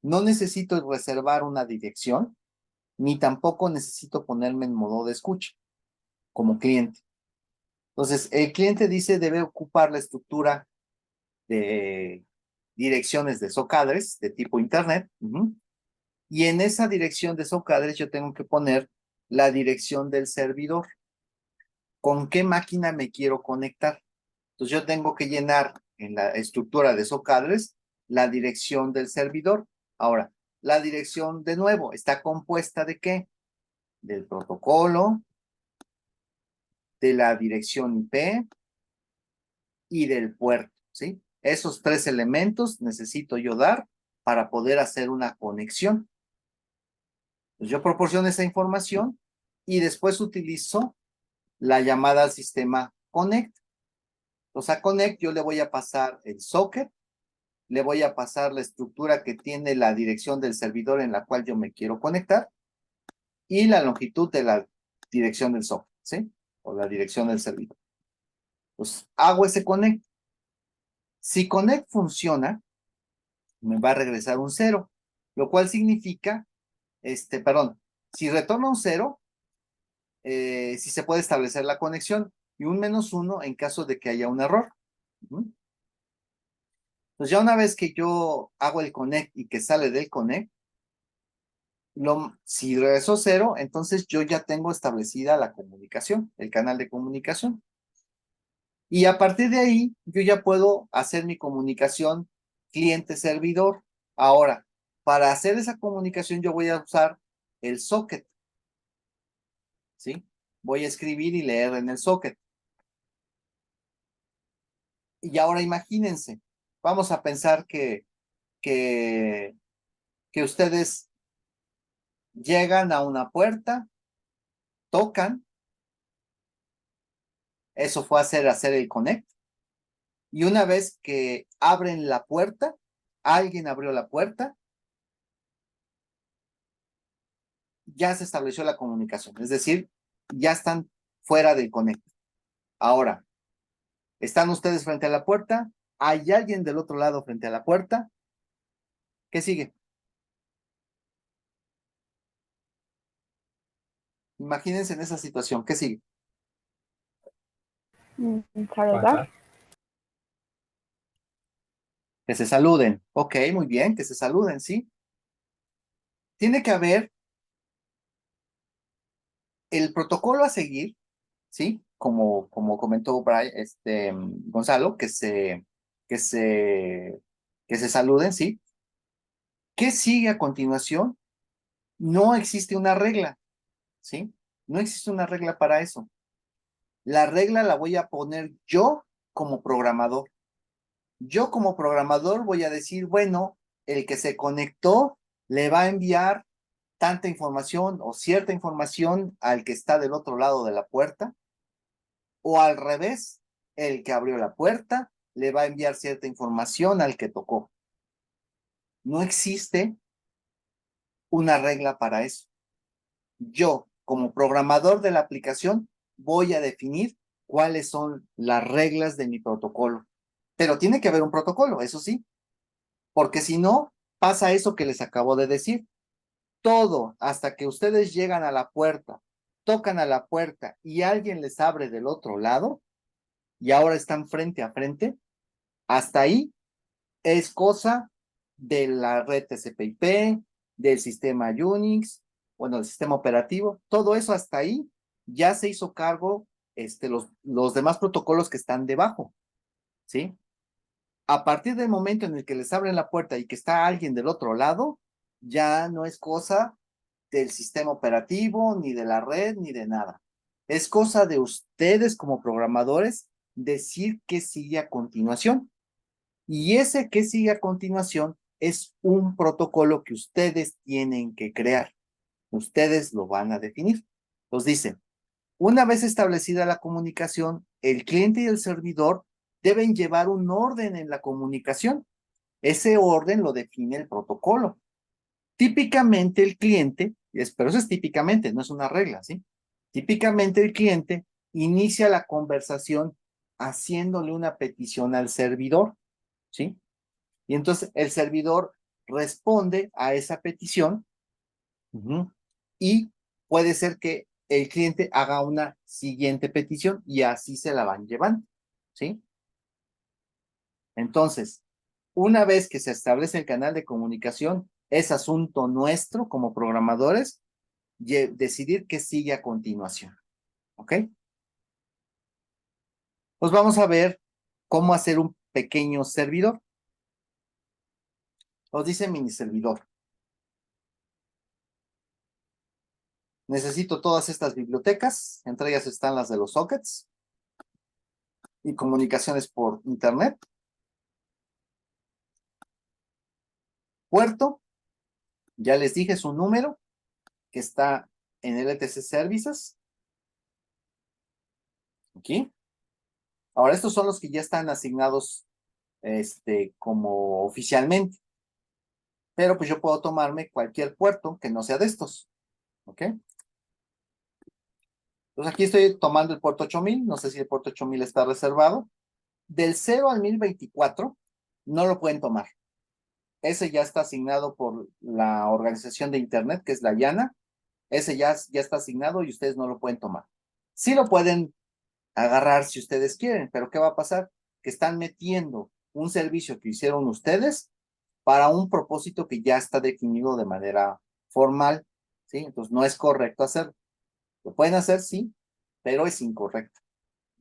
No necesito reservar una dirección, ni tampoco necesito ponerme en modo de escucha como cliente. Entonces, el cliente dice debe ocupar la estructura de direcciones de SOC address de tipo internet. Y en esa dirección de SOC address yo tengo que poner la dirección del servidor. ¿Con qué máquina me quiero conectar? Entonces yo tengo que llenar en la estructura de SOC address la dirección del servidor. Ahora, la dirección de nuevo está compuesta ¿de qué? Del protocolo, de la dirección IP y del puerto, ¿sí? Esos tres elementos necesito yo dar para poder hacer una conexión. Pues yo proporciono esa información y después utilizo la llamada al sistema connect. Entonces a connect yo le voy a pasar el socket, le voy a pasar la estructura que tiene la dirección del servidor en la cual yo me quiero conectar y la longitud de la dirección del socket, ¿sí? O la dirección del servidor. Pues hago ese connect. Si connect funciona, me va a regresar un 0, lo cual significa, perdón, si retorna un 0, si se puede establecer la conexión y un -1 en caso de que haya un error. Pues ya una vez que yo hago el connect y que sale del connect, si regresó 0, entonces yo ya tengo establecida la comunicación, el canal de comunicación. Y a partir de ahí, yo ya puedo hacer mi comunicación cliente-servidor. Ahora, para hacer esa comunicación yo voy a usar el socket, ¿sí? Voy a escribir y leer en el socket. Y ahora imagínense, vamos a pensar que ustedes llegan a una puerta, tocan, eso fue hacer el connect, y una vez que abren la puerta, alguien abrió la puerta, ya se estableció la comunicación, es decir, ya están fuera del connect. Ahora, están ustedes frente a la puerta, hay alguien del otro lado frente a la puerta, ¿qué sigue? Imagínense en esa situación, ¿qué sigue? Pasar. Que se saluden. Ok, muy bien, que se saluden, ¿sí? Tiene que haber el protocolo a seguir, ¿sí? Como comentó Brian, Gonzalo, que se, que se saluden, ¿sí? ¿Qué sigue a continuación? No existe una regla, ¿sí? No existe una regla para eso. La regla la voy a poner yo como programador. Yo como programador voy a decir, bueno, el que se conectó le va a enviar tanta información o cierta información al que está del otro lado de la puerta, o al revés, el que abrió la puerta le va a enviar cierta información al que tocó. No existe una regla para eso. Yo, como programador de la aplicación, voy a definir cuáles son las reglas de mi protocolo. Pero tiene que haber un protocolo, eso sí, porque si no, pasa eso que les acabo de decir. Todo hasta que ustedes llegan a la puerta, tocan a la puerta y alguien les abre del otro lado y ahora están frente a frente, hasta ahí es cosa de la red TCP/IP, del sistema Unix, bueno, del sistema operativo, todo eso hasta ahí ya se hizo cargo los demás protocolos que están debajo, ¿sí? A partir del momento en el que les abren la puerta y que está alguien del otro lado, ya no es cosa del sistema operativo, ni de la red, ni de nada. Es cosa de ustedes como programadores decir qué sigue a continuación. Y ese que sigue a continuación es un protocolo que ustedes tienen que crear. Ustedes lo van a definir. Nos dicen, una vez establecida la comunicación, el cliente y el servidor deben llevar un orden en la comunicación. Ese orden lo define el protocolo. Típicamente el cliente Pero eso es típicamente, no es una regla, ¿sí? Típicamente el cliente inicia la conversación haciéndole una petición al servidor, ¿sí? Y entonces el servidor responde a esa petición. Y puede ser que el cliente haga una siguiente petición y así se la van llevando, ¿sí? Entonces, una vez que se establece el canal de comunicación, es asunto nuestro como programadores decidir qué sigue a continuación, ¿ok? Pues vamos a ver cómo hacer un pequeño servidor. Os dice mini servidor. Necesito todas estas bibliotecas, entre ellas están las de los sockets y comunicaciones por internet. Puerto, ya les dije su número, que está en el ETC Services. Aquí. Ahora, estos son los que ya están asignados como oficialmente. Pero pues yo puedo tomarme cualquier puerto que no sea de estos. ¿Ok? Entonces aquí estoy tomando el puerto 8000. No sé si el puerto 8000 está reservado. Del 0 al 1024 no lo pueden tomar. Ese ya está asignado por la organización de Internet, que es la IANA. Ese ya está asignado y ustedes no lo pueden tomar. Sí lo pueden agarrar si ustedes quieren, pero ¿qué va a pasar? Que están metiendo un servicio que hicieron ustedes para un propósito que ya está definido de manera formal, ¿sí? Entonces no es correcto hacerlo. Lo pueden hacer, sí, pero es incorrecto,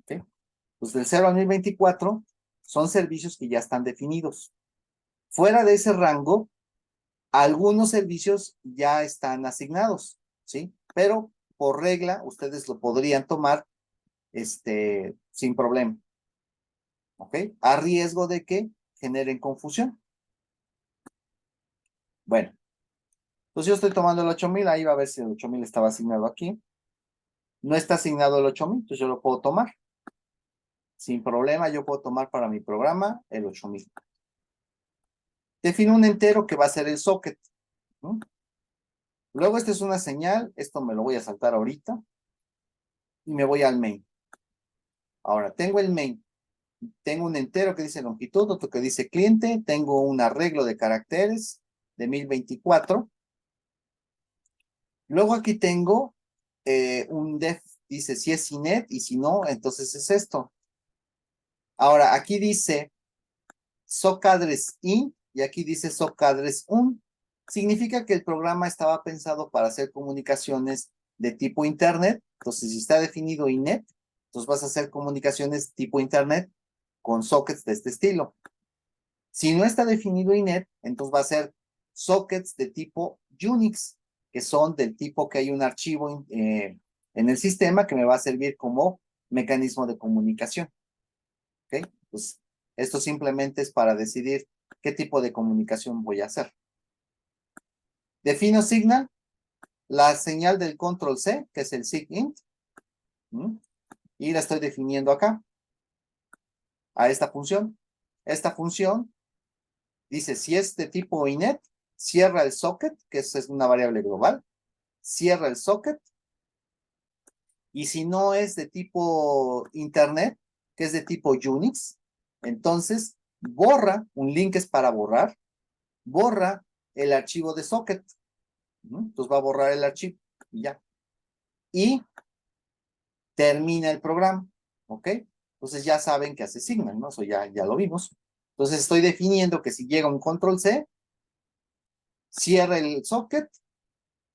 ¿ok? Pues del 0 al 1024 son servicios que ya están definidos. Fuera de ese rango, algunos servicios ya están asignados, ¿sí? Pero por regla, ustedes lo podrían tomar sin problema. ¿Ok? A riesgo de que generen confusión. Bueno, entonces yo estoy tomando el 8000, ahí va a ver si el 8000 estaba asignado aquí. No está asignado el 8000, entonces yo lo puedo tomar. Sin problema, yo puedo tomar para mi programa el 8000. Defino un entero que va a ser el socket. ¿No? Luego esta es una señal, esto me lo voy a saltar ahorita. Y me voy al main. Ahora, tengo el main. Tengo un entero que dice longitud, otro que dice cliente. Tengo un arreglo de caracteres de 1024. Luego aquí tengo un def, dice si es inet y si no, entonces es esto. Ahora, aquí dice sock address in y aquí dice sock address un. Significa que el programa estaba pensado para hacer comunicaciones de tipo internet. Entonces, si está definido inet, entonces vas a hacer comunicaciones tipo internet con sockets de este estilo. Si no está definido inet, entonces va a ser sockets de tipo Unix, que son del tipo que hay un archivo en el sistema que me va a servir como mecanismo de comunicación. ¿Ok? Pues esto simplemente es para decidir qué tipo de comunicación voy a hacer. Defino signal, la señal del control C, que es el sigint, y la estoy definiendo acá, a esta función. Esta función dice si es de tipo inet, cierra el socket, que es una variable global, cierra el socket, y si no es de tipo internet, que es de tipo Unix, entonces borra, un link es para borrar, borra el archivo de socket. Entonces va a borrar el archivo y ya. Y termina el programa, ¿ok? Entonces ya saben que hace signal, ¿no? Eso ya lo vimos. Entonces estoy definiendo que si llega un control C, cierra el socket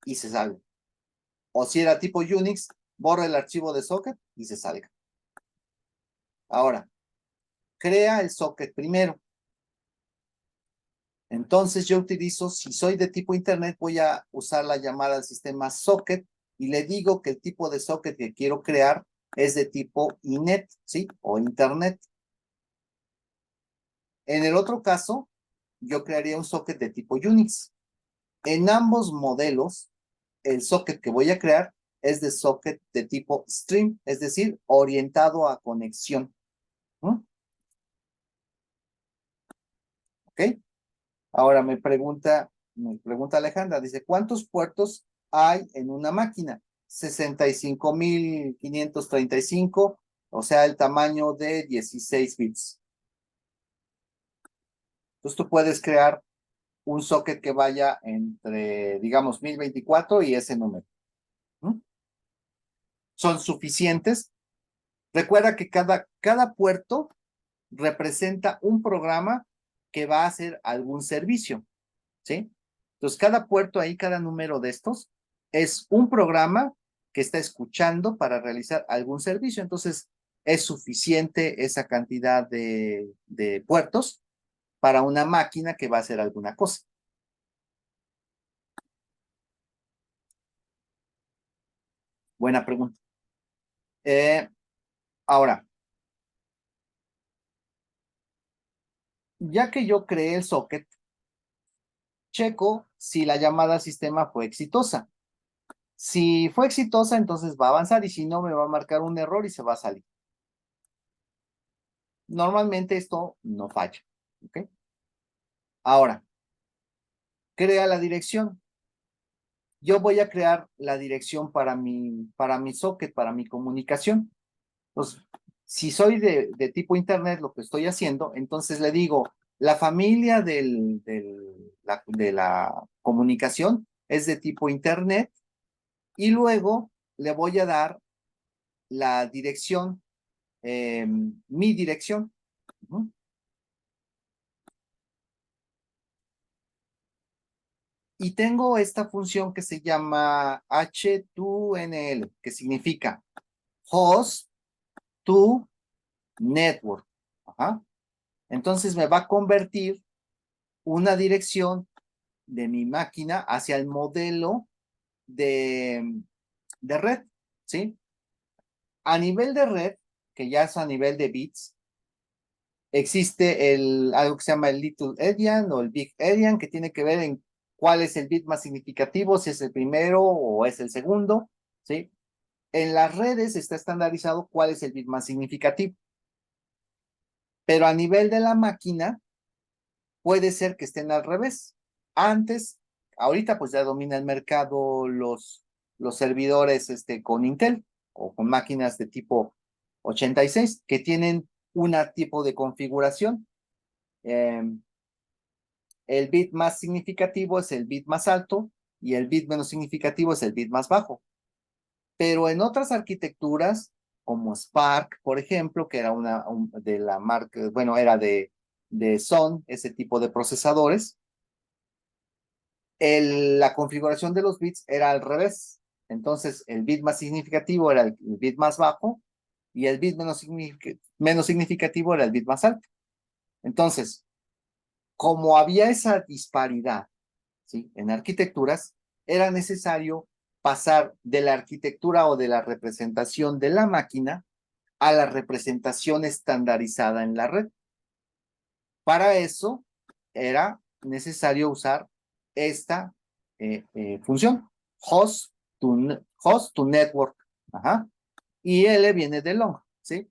y se sale. O si era tipo Unix, borra el archivo de socket y se salga. Ahora, crea el socket primero. Entonces yo utilizo, si soy de tipo internet, voy a usar la llamada al sistema socket y le digo que el tipo de socket que quiero crear es de tipo inet, ¿sí? O internet. En el otro caso, yo crearía un socket de tipo Unix. En ambos modelos, el socket que voy a crear es de socket de tipo stream, es decir, orientado a conexión. ¿Ok? Ahora me pregunta Alejandra, dice, ¿cuántos puertos hay en una máquina? 65.535, o sea, el tamaño de 16 bits. Entonces tú puedes crear un socket que vaya entre, digamos, 1024 y ese número. ¿Mm? Son suficientes. Recuerda que cada puerto representa un programa que va a hacer algún servicio, ¿sí? Entonces, cada puerto ahí, cada número de estos, es un programa que está escuchando para realizar algún servicio. Entonces, es suficiente esa cantidad de puertos para una máquina que va a hacer alguna cosa. Buena pregunta. Ahora, ya que yo creé el socket, checo si la llamada al sistema fue exitosa. Si fue exitosa, entonces va a avanzar y si no, me va a marcar un error y se va a salir. Normalmente esto no falla. ¿Ok? Ahora, crea la dirección. Yo voy a crear la dirección para mi socket, para mi comunicación. Entonces, si soy de tipo internet, lo que estoy haciendo, entonces le digo, la familia de la comunicación es de tipo internet y luego le voy a dar la dirección, mi dirección. Ujú. Y tengo esta función que se llama H2NL, que significa host to network. Ajá. Entonces me va a convertir una dirección de mi máquina hacia el modelo de red, ¿sí? A nivel de red, que ya es a nivel de bits, existe algo que se llama el Little Endian o el Big Endian, que tiene que ver en cuál es el bit más significativo, si es el primero o es el segundo, ¿sí? En las redes está estandarizado cuál es el bit más significativo, pero a nivel de la máquina puede ser que estén al revés. Antes, ahorita pues ya domina el mercado los servidores con Intel o con máquinas de tipo 86 que tienen un tipo de configuración. Eh, el bit más significativo es el bit más alto y el bit menos significativo es el bit más bajo. Pero en otras arquitecturas, como Spark, por ejemplo, que era de la marca, bueno, era de Sun, ese tipo de procesadores, la configuración de los bits era al revés. Entonces, el bit más significativo era el bit más bajo y el bit menos significativo era el bit más alto. Entonces, como había esa disparidad, ¿sí? En arquitecturas, era necesario pasar de la arquitectura o de la representación de la máquina a la representación estandarizada en la red. Para eso era necesario usar esta función, host to network. Ajá. Y L viene de long, ¿sí?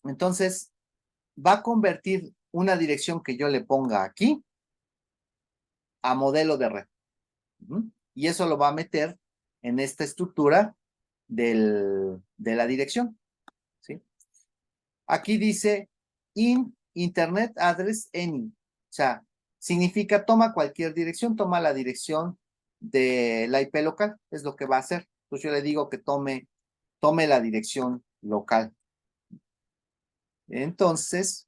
Entonces, va a convertir una dirección que yo le ponga aquí a modelo de red. Y eso lo va a meter en esta estructura de la dirección, ¿sí? Aquí dice in Internet address any, o sea, significa toma cualquier dirección, toma la dirección de la IP local, es lo que va a hacer. Entonces yo le digo que tome la dirección local. Entonces,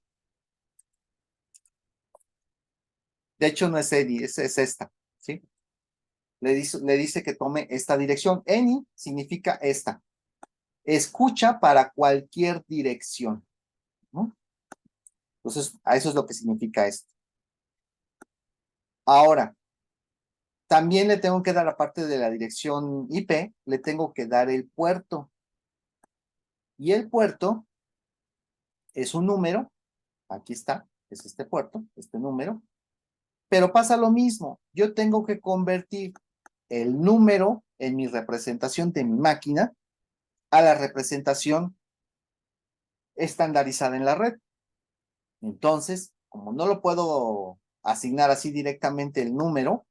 de hecho no es any, es esta, ¿sí? Le dice que tome esta dirección. Any significa esta. Escucha para cualquier dirección, ¿no? Entonces, a eso es lo que significa esto. Ahora, también le tengo que dar, aparte de la dirección IP, le tengo que dar el puerto. Y el puerto es un número, aquí está, es este puerto, este número, pero pasa lo mismo. Yo tengo que convertir el número en mi representación de mi máquina a la representación estandarizada en la red. Entonces, como no lo puedo asignar así directamente el número,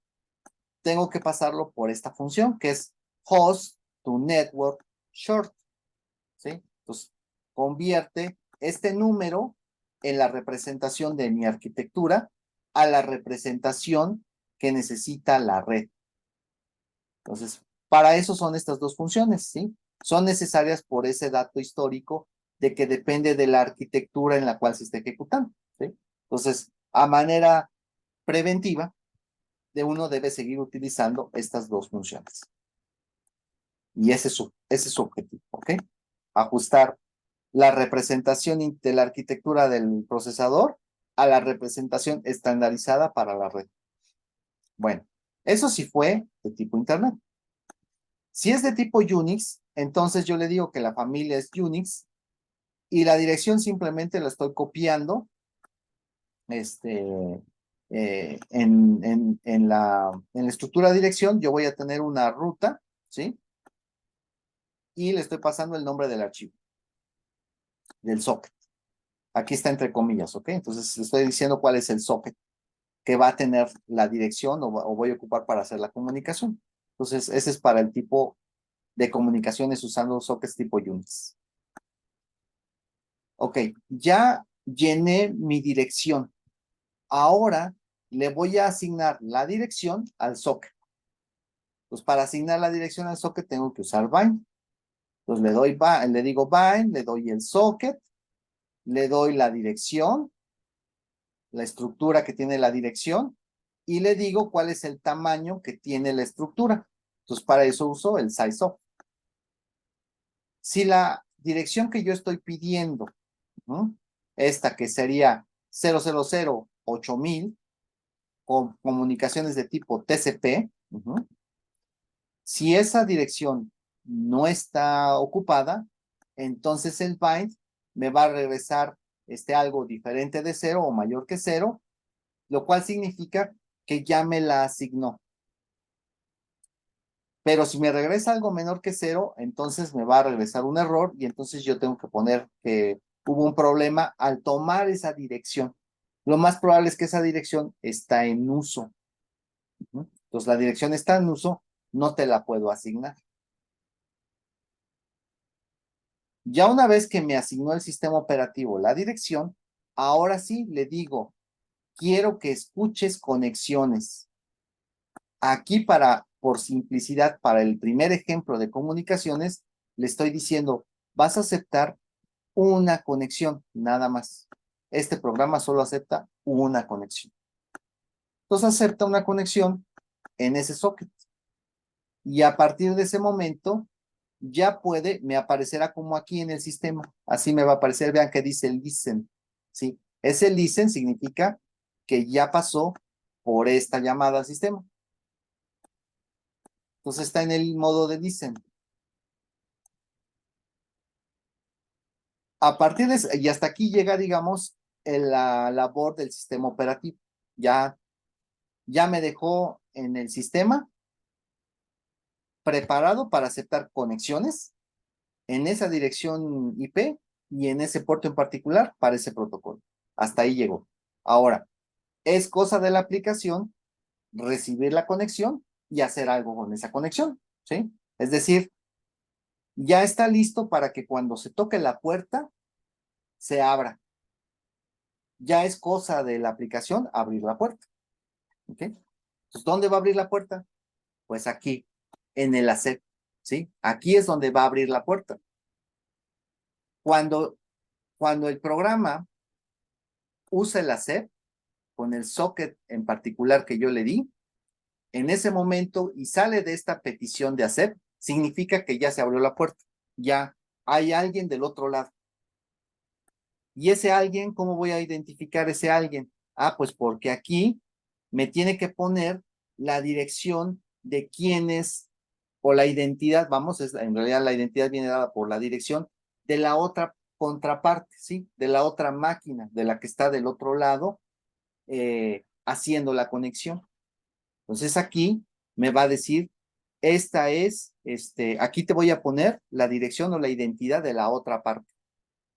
tengo que pasarlo por esta función que es host to network short, ¿sí? Entonces, convierte este número en la representación de mi arquitectura a la representación que necesita la red. Entonces, para eso son estas dos funciones, ¿sí? Son necesarias por ese dato histórico de que depende de la arquitectura en la cual se esté ejecutando, ¿sí? Entonces, a manera preventiva, de uno debe seguir utilizando estas dos funciones. Y ese es su objetivo, ¿ok? Ajustar la representación de la arquitectura del procesador a la representación estandarizada para la red. Bueno, eso sí fue de tipo Internet. Si es de tipo Unix, entonces yo le digo que la familia es Unix y la dirección simplemente la estoy copiando en la estructura de dirección. Yo voy a tener una ruta, ¿sí? Y le estoy pasando el nombre del archivo, del socket. Aquí está entre comillas, ¿ok? Entonces le estoy diciendo cuál es el socket que va a tener la dirección o voy a ocupar para hacer la comunicación. Entonces, ese es para el tipo de comunicaciones usando sockets tipo Unix. Ok, ya llené mi dirección. Ahora le voy a asignar la dirección al socket. Pues para asignar la dirección al socket tengo que usar bind. Entonces le digo bind, le doy el socket, le doy la dirección, la estructura que tiene la dirección, y le digo cuál es el tamaño que tiene la estructura. Entonces, para eso uso el sizeof. Si la dirección que yo estoy pidiendo, ¿no? Esta que sería 0008000 con comunicaciones de tipo TCP, si esa dirección no está ocupada, entonces el bind me va a regresar algo diferente de 0 o mayor que 0, lo cual significa que ya me la asignó. Pero si me regresa algo menor que 0, entonces me va a regresar un error y entonces yo tengo que poner que hubo un problema al tomar esa dirección. Lo más probable es que esa dirección está en uso. Entonces la dirección está en uso, no te la puedo asignar. Ya una vez que me asignó el sistema operativo la dirección, ahora sí le digo, quiero que escuches conexiones. Aquí por simplicidad, para el primer ejemplo de comunicaciones, le estoy diciendo, vas a aceptar una conexión, nada más. Este programa solo acepta una conexión. Entonces acepta una conexión en ese socket. Y a partir de ese momento, ya me aparecerá como aquí en el sistema. Así me va a aparecer, vean que dice listen. ¿Sí? Ese listen significa que ya pasó por esta llamada al sistema. Entonces está en el modo de listen. A partir de y hasta aquí llega, digamos, la labor del sistema operativo. Ya me dejó en el sistema preparado para aceptar conexiones en esa dirección IP y en ese puerto en particular para ese protocolo. Hasta ahí llegó. Ahora, es cosa de la aplicación recibir la conexión y hacer algo con esa conexión, ¿sí? Es decir, ya está listo para que cuando se toque la puerta, se abra. Ya es cosa de la aplicación abrir la puerta, ¿ok? Entonces, ¿dónde va a abrir la puerta? Pues aquí, en el ACEP, ¿sí? Aquí es donde va a abrir la puerta. Cuando el programa usa el ACEP, con el socket en particular que yo le di, en ese momento y sale de esta petición de ACEP, significa que ya se abrió la puerta, ya hay alguien del otro lado. ¿Y ese alguien, cómo voy a identificar ese alguien? Ah, pues porque aquí me tiene que poner la dirección de quién es, o la identidad, vamos, en realidad la identidad viene dada por la dirección de la otra contraparte, ¿sí? De la otra máquina, de la que está del otro lado, haciendo la conexión. Entonces aquí me va a decir, aquí te voy a poner la dirección o la identidad de la otra parte.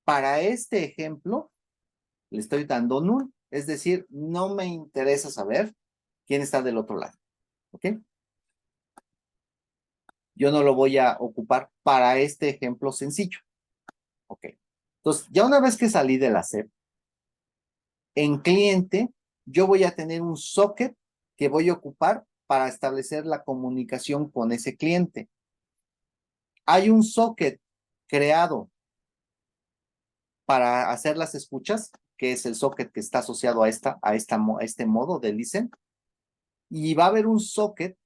Para este ejemplo, le estoy dando null, es decir, no me interesa saber quién está del otro lado, ¿ok? yo no lo voy a ocupar para este ejemplo sencillo. Ok. Entonces, ya una vez que salí de la SEP, en cliente, yo voy a tener un socket que voy a ocupar para establecer la comunicación con ese cliente. Hay un socket creado para hacer las escuchas, que es el socket que está asociado a este modo de listen, y va a haber un socket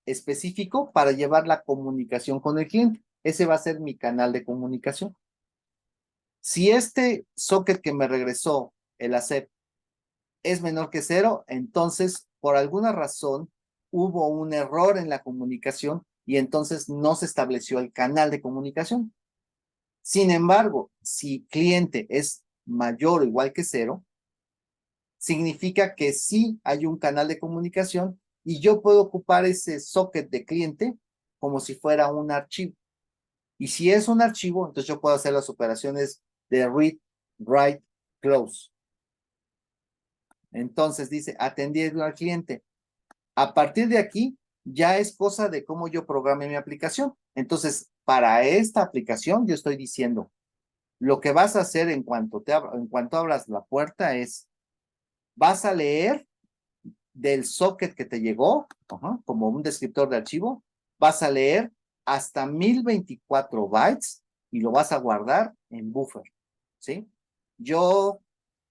específico para llevar la comunicación con el cliente. Ese va a ser mi canal de comunicación. Si este socket que me regresó el ACEP es menor que 0, entonces por alguna razón hubo un error en la comunicación y entonces no se estableció el canal de comunicación. Sin embargo, si cliente es mayor o igual que 0, significa que sí hay un canal de comunicación y yo puedo ocupar ese socket de cliente como si fuera un archivo. Y si es un archivo, entonces yo puedo hacer las operaciones de read, write, close. Entonces dice, atendiendo al cliente. A partir de aquí, ya es cosa de cómo yo programe mi aplicación. Entonces, para esta aplicación, yo estoy diciendo, lo que vas a hacer en cuanto abras la puerta es, vas a leer del socket que te llegó, como un descriptor de archivo, vas a leer hasta 1024 bytes y lo vas a guardar en buffer, ¿sí? Yo,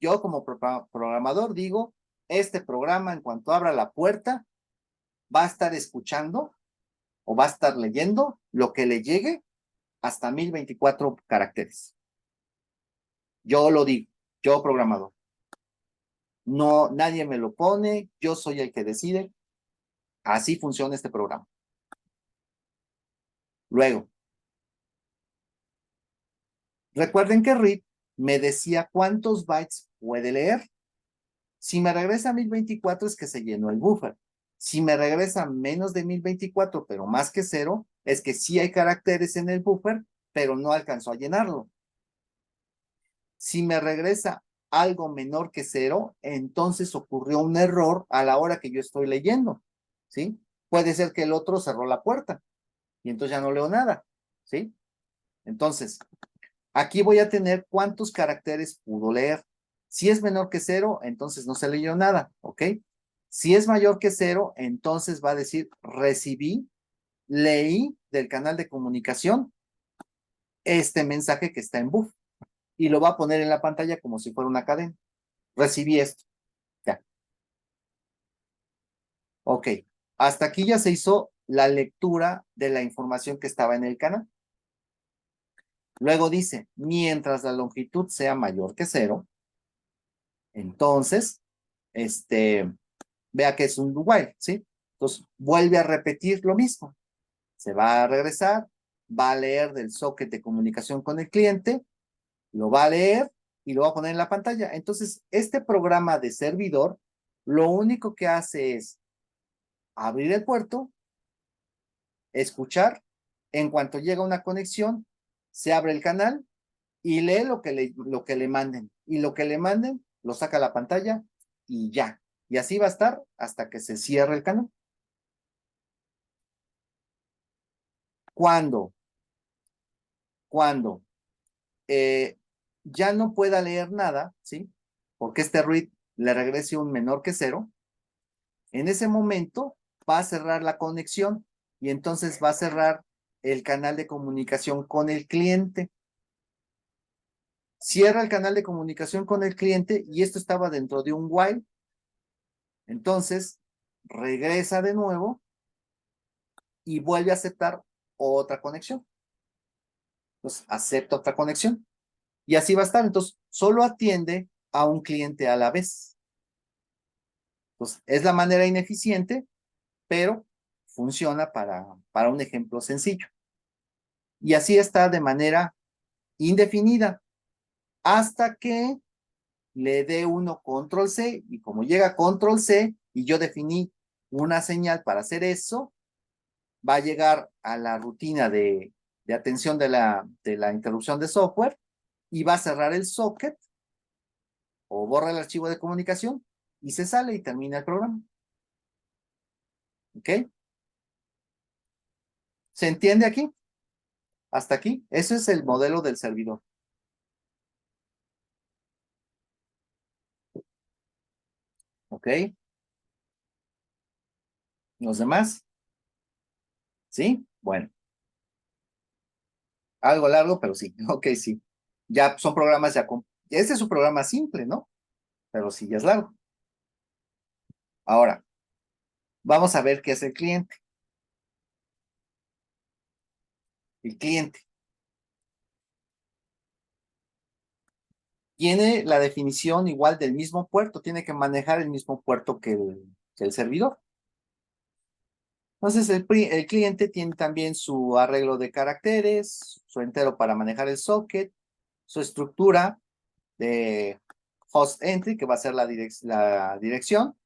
yo como programador digo, este programa en cuanto abra la puerta va a estar escuchando o va a estar leyendo lo que le llegue hasta 1024 caracteres. Yo lo digo, yo programador. No, nadie me lo pone, yo soy el que decide. Así funciona este programa. Luego, recuerden que read me decía cuántos bytes puede leer. Si me regresa a 1024 es que se llenó el buffer. Si me regresa menos de 1024, pero más que 0, es que sí hay caracteres en el buffer, pero no alcanzó a llenarlo. Si me regresa algo menor que 0, entonces ocurrió un error a la hora que yo estoy leyendo, ¿sí? Puede ser que el otro cerró la puerta y entonces ya no leo nada, ¿sí? Entonces, aquí voy a tener cuántos caracteres pudo leer. Si es menor que 0, entonces no se leyó nada, ¿ok? Si es mayor que 0, entonces va a decir recibí, leí del canal de comunicación este mensaje que está en buff y lo va a poner en la pantalla como si fuera una cadena. Recibí esto, ya. Ok, hasta aquí ya se hizo la lectura de la información que estaba en el canal. Luego dice, mientras la longitud sea mayor que 0, entonces, vea que es un while, ¿sí? Entonces, vuelve a repetir lo mismo. Se va a regresar, va a leer del socket de comunicación con el cliente, lo va a leer y lo va a poner en la pantalla. Entonces, este programa de servidor, lo único que hace es abrir el puerto, escuchar, en cuanto llega una conexión, se abre el canal y lee lo que le manden. Y lo que le manden, lo saca a la pantalla y ya. Y así va a estar hasta que se cierre el canal. Cuando cuando ya no pueda leer nada, ¿sí? Porque este read le regrese un menor que 0, en ese momento va a cerrar la conexión y entonces va a cerrar el canal de comunicación con el cliente. Cierra el canal de comunicación con el cliente y esto estaba dentro de un while. Entonces, regresa de nuevo y vuelve a aceptar otra conexión. Entonces, acepta otra conexión. Y así va a estar. Entonces, solo atiende a un cliente a la vez. Entonces, es la manera ineficiente, pero funciona para un ejemplo sencillo. Y así está de manera indefinida hasta que le dé uno control C y como llega control C y yo definí una señal para hacer eso, va a llegar a la rutina de atención de la interrupción de software y va a cerrar el socket o borra el archivo de comunicación y se sale y termina el programa. ¿Ok? ¿Se entiende aquí? Hasta aquí. Ese es el modelo del servidor. ¿Ok? ¿Los demás? ¿Sí? Bueno, algo largo, pero sí. Ok, sí. Ya son programas ya con... Este es un programa simple, ¿no? Pero sí, ya es largo. Ahora, vamos a ver qué es el cliente. El cliente tiene la definición igual del mismo puerto, tiene que manejar el mismo puerto que el servidor. Entonces, el cliente tiene también su arreglo de caracteres, su entero para manejar el socket, su estructura de host entry, que va a ser la dirección.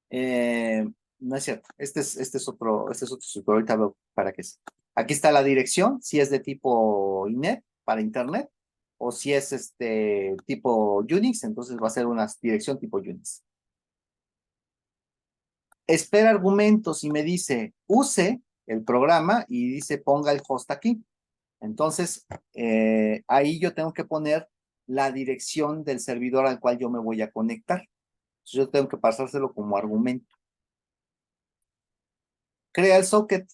Eh, no es cierto, este es otro estructura, ahorita veo para qué es. Aquí está la dirección, si es de tipo INET, para internet, o si es tipo Unix, entonces va a ser una dirección tipo Unix. Espera argumentos y me dice, use el programa y dice, ponga el host aquí. Entonces, ahí yo tengo que poner la dirección del servidor al cual yo me voy a conectar. Entonces, yo tengo que pasárselo como argumento. Crea el socket,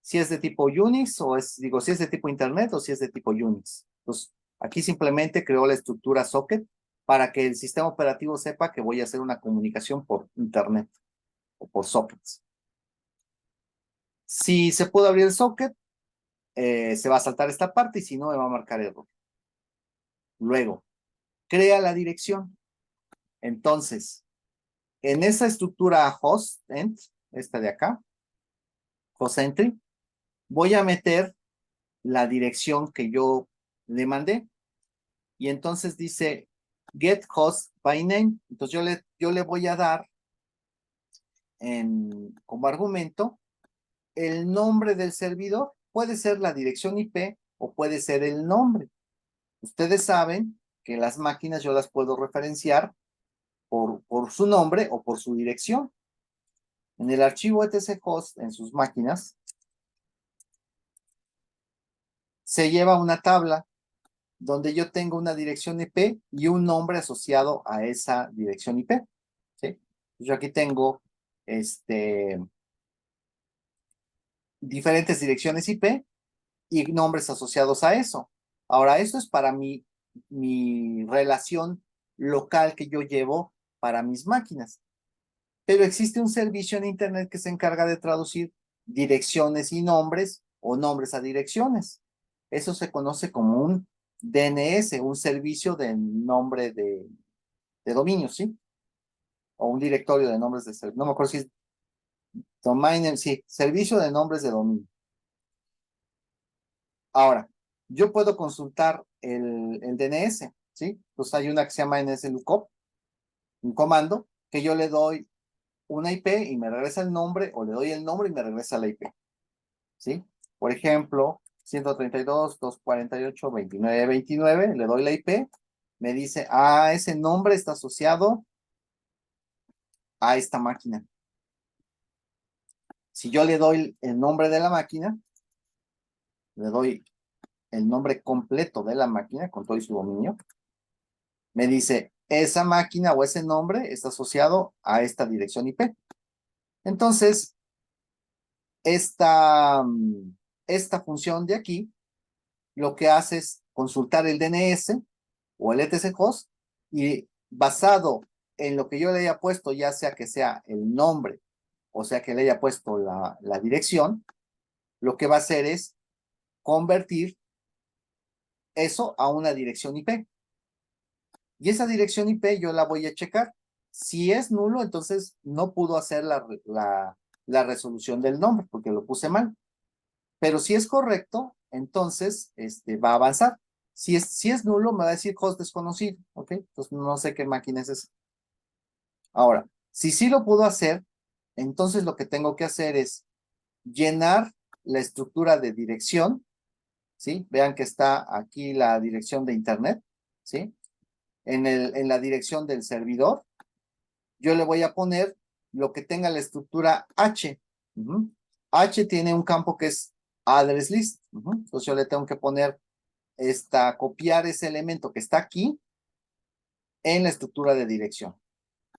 si es de tipo Unix o digo, si es de tipo Internet o si es de tipo Unix. Entonces, aquí simplemente creo la estructura socket para que el sistema operativo sepa que voy a hacer una comunicación por Internet o por sockets. Si se puede abrir el socket, se va a saltar esta parte y si no, me va a marcar error. Luego, crea la dirección. Entonces, en esa estructura hostend, esta de acá, host entry, voy a meter la dirección que yo le mandé. Y entonces dice get host by name. Entonces yo le voy a dar como argumento el nombre del servidor. Puede ser la dirección IP o puede ser el nombre. Ustedes saben que las máquinas yo las puedo referenciar por su nombre o por su dirección. En el archivo etc host en sus máquinas se lleva una tabla donde yo tengo una dirección IP y un nombre asociado a esa dirección IP. ¿Sí? Yo aquí tengo diferentes direcciones IP y nombres asociados a eso. Ahora, esto es para mi relación local que yo llevo para mis máquinas. Pero existe un servicio en Internet que se encarga de traducir direcciones y nombres o nombres a direcciones. Eso se conoce como un DNS, un servicio de nombre de dominio, ¿sí? O un directorio de nombres de servicio. No me acuerdo si es domain, sí, servicio de nombres de dominio. Ahora, yo puedo consultar el DNS, ¿sí? Entonces hay una que se llama NSLOOKUP, un comando que yo le doy una IP y me regresa el nombre, o le doy el nombre y me regresa la IP, ¿sí? Por ejemplo, 132.248.29.29, le doy la IP, me dice, ese nombre está asociado a esta máquina. Si yo le doy el nombre de la máquina, le doy el nombre completo de la máquina con todo y su dominio, me dice, esa máquina o ese nombre está asociado a esta dirección IP. Entonces, esta, esta función de aquí lo que hace es consultar el DNS o el etc host y basado en lo que yo le haya puesto, ya sea que sea el nombre o sea que le haya puesto la dirección, lo que va a hacer es convertir eso a una dirección IP. Y esa dirección IP yo la voy a checar. Si es nulo, entonces no pudo hacer la resolución del nombre porque lo puse mal. Pero si es correcto, entonces va a avanzar. Si es nulo, me va a decir host desconocido, ¿ok? Entonces no sé qué máquina es esa. Ahora, si sí lo pudo hacer, entonces lo que tengo que hacer es llenar la estructura de dirección, ¿sí? Vean que está aquí la dirección de internet, ¿sí? En la dirección del servidor, yo le voy a poner lo que tenga la estructura H. H tiene un campo que es address list. Entonces yo le tengo que poner copiar ese elemento que está aquí en la estructura de dirección.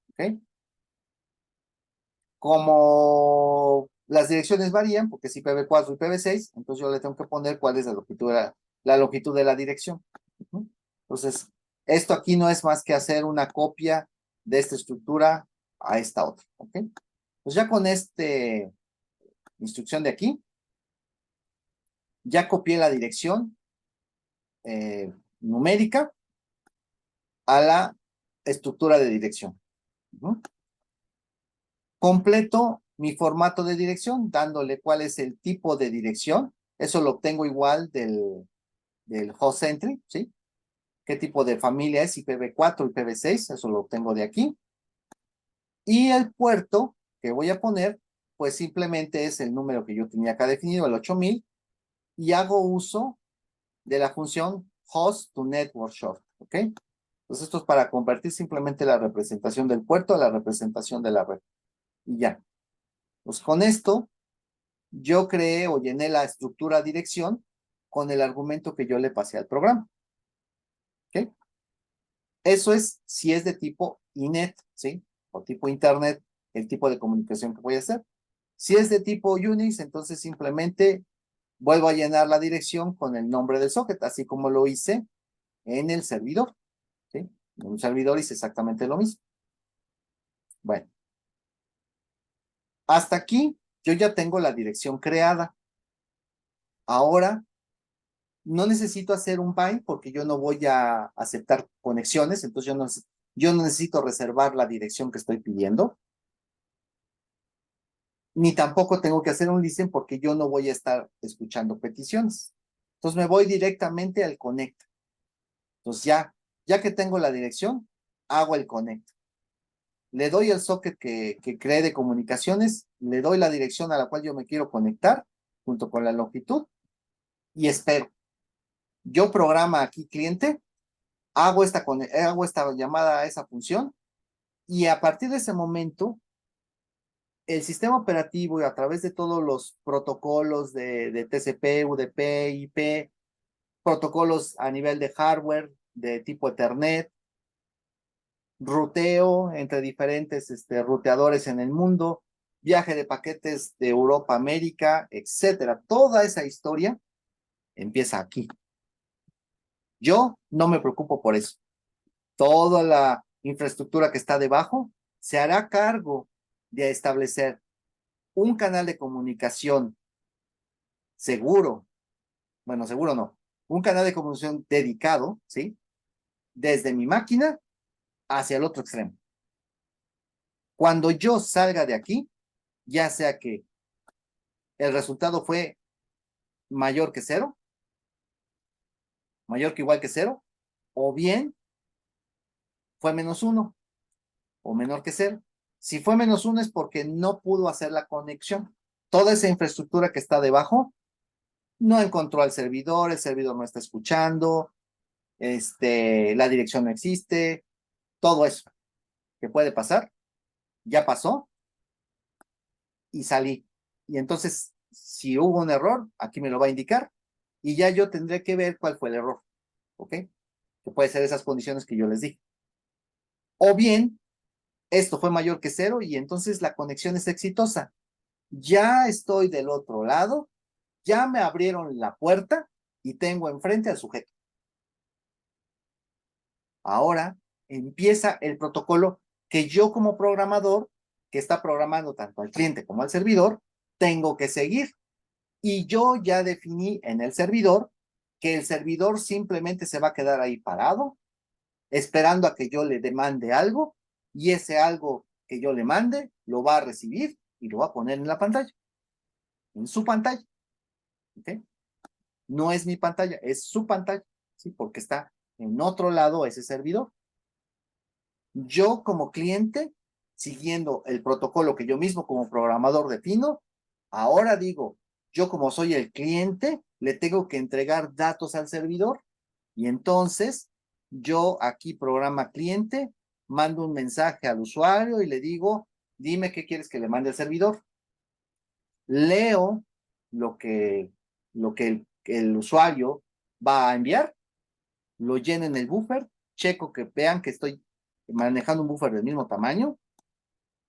¿Ok? Como las direcciones varían, porque es IPv4 y IPv6, entonces yo le tengo que poner cuál es la longitud de la dirección. Entonces, esto aquí no es más que hacer una copia de esta estructura a esta otra. ¿Ok? Pues ya con instrucción de aquí, ya copié la dirección numérica a la estructura de dirección. Completo mi formato de dirección, dándole cuál es el tipo de dirección. Eso lo obtengo igual del host entry, ¿sí? ¿Qué tipo de familia es? IPv4, IPv6, eso lo obtengo de aquí. Y el puerto que voy a poner, pues simplemente es el número que yo tenía acá definido, el 8000, y hago uso de la función host to network short, ¿ok? Entonces esto es para convertir simplemente la representación del puerto a la representación de la red. Y ya. Pues con esto, yo creé o llené la estructura dirección con el argumento que yo le pasé al programa. ¿Ok? Eso es si es de tipo INET, ¿sí? O tipo Internet, el tipo de comunicación que voy a hacer. Si es de tipo Unix, entonces simplemente vuelvo a llenar la dirección con el nombre del socket, así como lo hice en el servidor, ¿sí? En un servidor hice exactamente lo mismo. Bueno, hasta aquí yo ya tengo la dirección creada. Ahora no necesito hacer un bind porque yo no voy a aceptar conexiones, entonces yo no necesito reservar la dirección que estoy pidiendo, ni tampoco tengo que hacer un listen porque yo no voy a estar escuchando peticiones. Entonces me voy directamente al connect. Entonces ya que tengo la dirección, hago el connect. Le doy el socket que cree de comunicaciones, le doy la dirección a la cual yo me quiero conectar, junto con la longitud, y espero. Yo programa aquí cliente, hago esta llamada a esa función, y a partir de ese momento, el sistema operativo y a través de todos los protocolos de TCP, UDP, IP, protocolos a nivel de hardware, de tipo Ethernet, ruteo entre diferentes ruteadores en el mundo, viaje de paquetes de Europa a América, etcétera. Toda esa historia empieza aquí. Yo no me preocupo por eso. Toda la infraestructura que está debajo se hará cargo de establecer un canal de comunicación seguro, bueno, seguro no, un canal de comunicación dedicado, ¿sí? Desde mi máquina hacia el otro extremo. Cuando yo salga de aquí, ya sea que el resultado fue mayor que cero, mayor que igual que cero, o bien fue menos uno o menor que cero. Si fue menos uno es porque no pudo hacer la conexión. Toda esa infraestructura que está debajo no encontró al servidor, el servidor no está escuchando, la dirección no existe, todo eso que puede pasar, ya pasó y salí. Y entonces, si hubo un error, aquí me lo va a indicar y ya yo tendré que ver cuál fue el error, ¿ok? Que puede ser esas condiciones que yo les di. O bien, esto fue mayor que cero y entonces la conexión es exitosa. Ya estoy del otro lado, ya me abrieron la puerta y tengo enfrente al sujeto. Ahora empieza el protocolo que yo como programador, que está programando tanto al cliente como al servidor, tengo que seguir. Y yo ya definí en el servidor que el servidor simplemente se va a quedar ahí parado, esperando a que yo le demande algo, y ese algo que yo le mande lo va a recibir y lo va a poner en la pantalla, en su pantalla. ¿Ok? No es mi pantalla, es su pantalla, ¿sí? Porque está en otro lado ese servidor. Yo como cliente, siguiendo el protocolo que yo mismo como programador defino, ahora digo, yo como soy el cliente, le tengo que entregar datos al servidor y entonces yo aquí programa cliente, mando un mensaje al usuario y le digo, dime qué quieres que le mande al servidor. leo lo que el usuario va a enviar, lo lleno en el buffer, checo que vean que estoy manejando un buffer del mismo tamaño.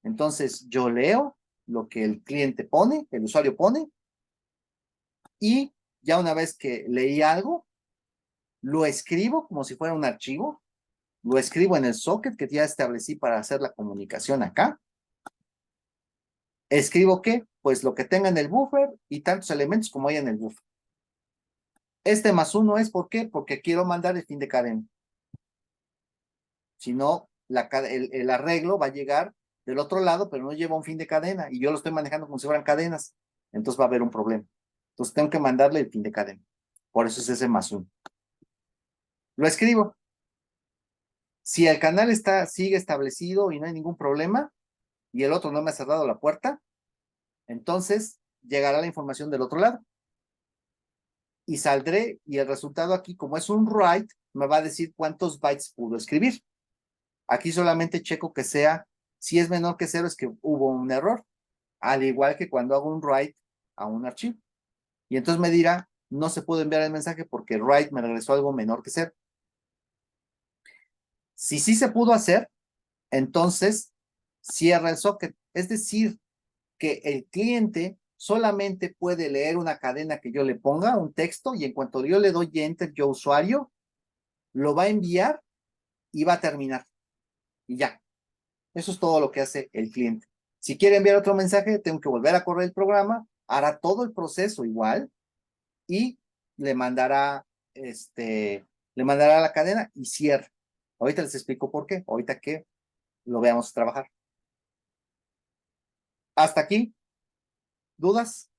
Entonces yo leo lo que el cliente pone, el usuario pone, y ya una vez que leí algo, lo escribo como si fuera un archivo, lo escribo en el socket que ya establecí para hacer la comunicación acá. ¿Escribo qué? Pues lo que tenga en el buffer y tantos elementos como hay en el buffer. Este +1 es ¿por qué? Porque quiero mandar el fin de cadena. Si no, el arreglo va a llegar del otro lado, pero no lleva un fin de cadena y yo lo estoy manejando como si fueran cadenas. Entonces va a haber un problema. Entonces tengo que mandarle el fin de cadena. Por eso es ese +1. Lo escribo. Si el canal sigue establecido y no hay ningún problema y el otro no me ha cerrado la puerta, entonces llegará la información del otro lado. Y saldré y el resultado aquí, como es un write, me va a decir cuántos bytes pudo escribir. Aquí solamente checo que sea, si es menor que 0 es que hubo un error, al igual que cuando hago un write a un archivo. Y entonces me dirá, no se pudo enviar el mensaje porque write me regresó algo menor que 0. Si sí se pudo hacer, entonces cierra el socket. Es decir, que el cliente solamente puede leer una cadena que yo le ponga, un texto, y en cuanto yo le doy enter, yo usuario, lo va a enviar y va a terminar. Y ya. Eso es todo lo que hace el cliente. Si quiere enviar otro mensaje, tengo que volver a correr el programa, hará todo el proceso igual y le mandará, le mandará la cadena y cierra. Ahorita les explico por qué, ahorita que lo veamos trabajar. Hasta aquí, ¿dudas?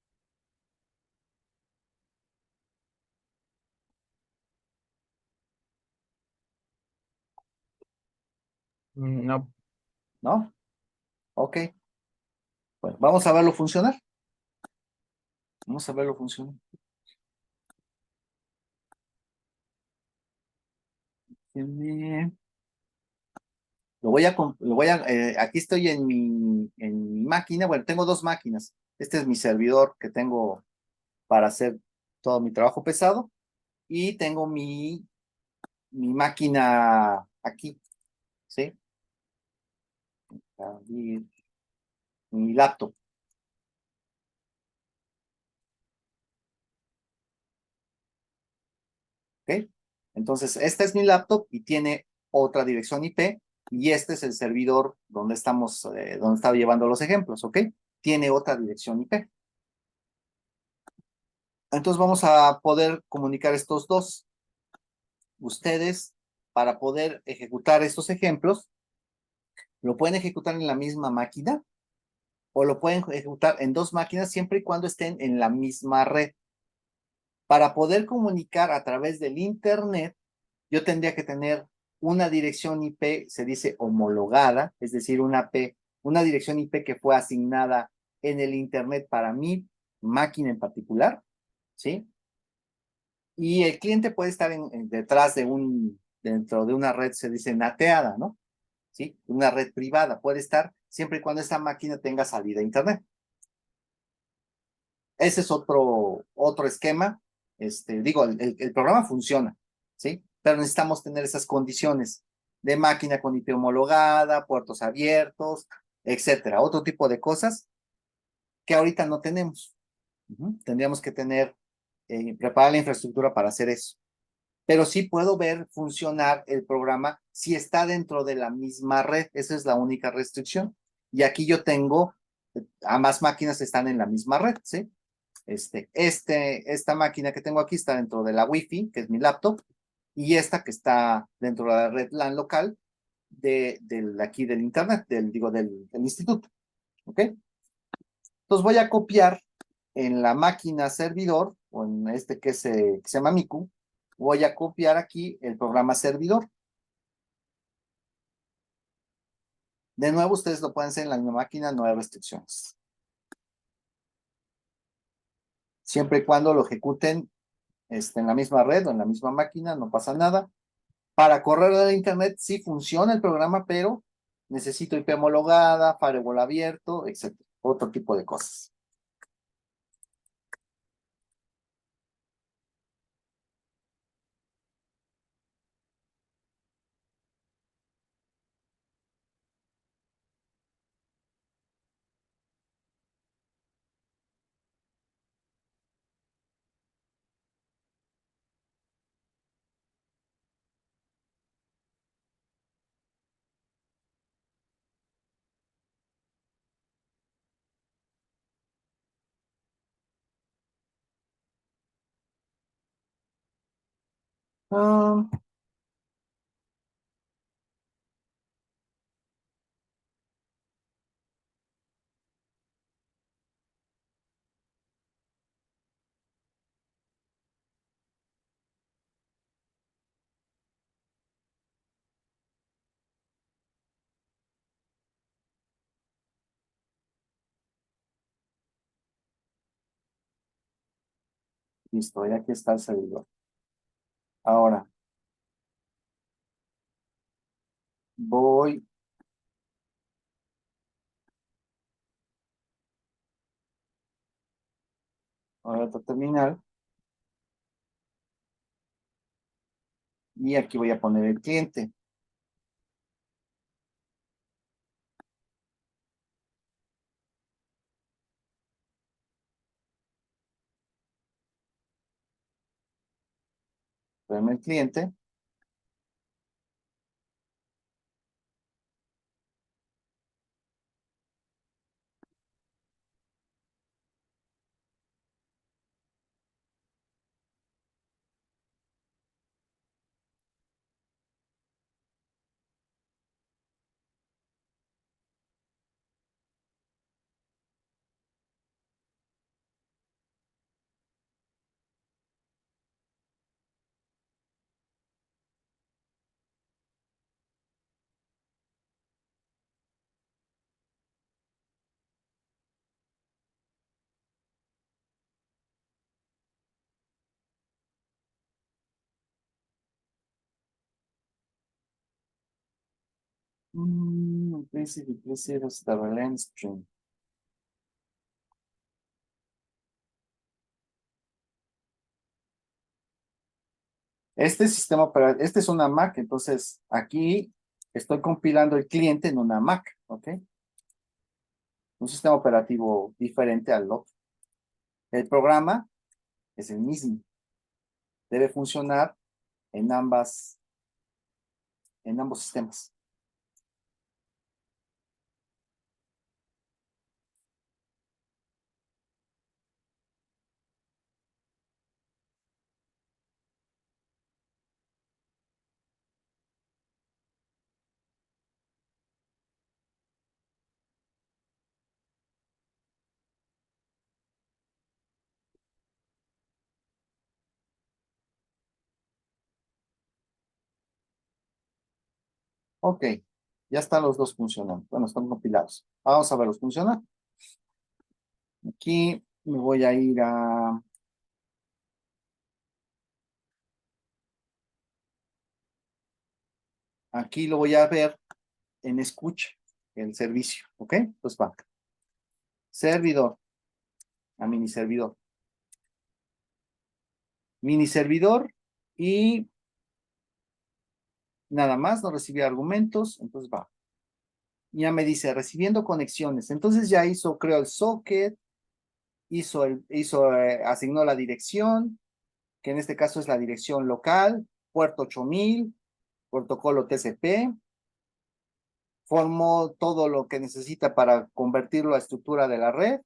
No. ¿No? Ok. Bueno, vamos a verlo funcionar. Vamos a verlo funcionar. Aquí estoy en mi máquina. Bueno, tengo dos máquinas. Este es mi servidor que tengo para hacer todo mi trabajo pesado. Y tengo mi máquina aquí, ¿sí? Mi laptop, ¿ok? Entonces, esta es mi laptop y tiene otra dirección IP y este es el servidor donde estaba llevando los ejemplos, ¿ok? Tiene otra dirección IP. Entonces vamos a poder comunicar estos dos. Ustedes, para poder ejecutar estos ejemplos, lo pueden ejecutar en la misma máquina o lo pueden ejecutar en dos máquinas siempre y cuando estén en la misma red. Para poder comunicar a través del Internet, yo tendría que tener una dirección IP, se dice homologada, es decir, una dirección IP que fue asignada en el Internet para mi máquina en particular, ¿sí? Y el cliente puede estar detrás dentro de una red, se dice nateada, ¿no? ¿Sí? Una red privada, puede estar siempre y cuando esta máquina tenga salida a Internet. Ese es otro esquema. Digo, el programa funciona, ¿sí? Pero necesitamos tener esas condiciones de máquina con IP homologada, puertos abiertos, etcétera. Otro tipo de cosas que ahorita no tenemos. Tendríamos que preparar la infraestructura para hacer eso. Pero sí puedo ver funcionar el programa si está dentro de la misma red. Esa es la única restricción. Y aquí yo tengo, ambas máquinas están en la misma red, ¿sí? Esta máquina que tengo aquí está dentro de la Wi-Fi, que es mi laptop, y esta que está dentro de la red LAN local aquí del internet, del instituto. ¿Ok? Entonces voy a copiar en la máquina servidor, o en que se llama Miku, voy a copiar aquí el programa servidor. De nuevo, ustedes lo pueden hacer en la misma máquina, no hay restricciones. Siempre y cuando lo ejecuten en la misma red o en la misma máquina, no pasa nada. Para correr del internet sí funciona el programa, pero necesito IP homologada, firewall abierto, etc. Otro tipo de cosas. Ah, listo, ya aquí está el servidor. Ahora voy a otro terminal y aquí voy a poner el cliente. Ponme el cliente. Basic hasta Valence Stream. Este sistema operativo, este es una Mac, entonces aquí estoy compilando el cliente en una Mac, ¿ok? Un sistema operativo diferente al otro. El programa es el mismo. Debe funcionar en ambos sistemas. Ok, ya están los dos funcionando. Bueno, están compilados. Vamos a verlos funcionar. Aquí me voy a ir a... Aquí lo voy a ver en escucha, el servicio, ¿ok? Pues va. Servidor, a mini servidor. Mini servidor y nada más, no recibí argumentos, entonces va. Ya me dice recibiendo conexiones. Entonces ya hizo, creo, el socket, asignó la dirección, que en este caso es la dirección local, puerto 8000, protocolo TCP, formó todo lo que necesita para convertirlo a estructura de la red,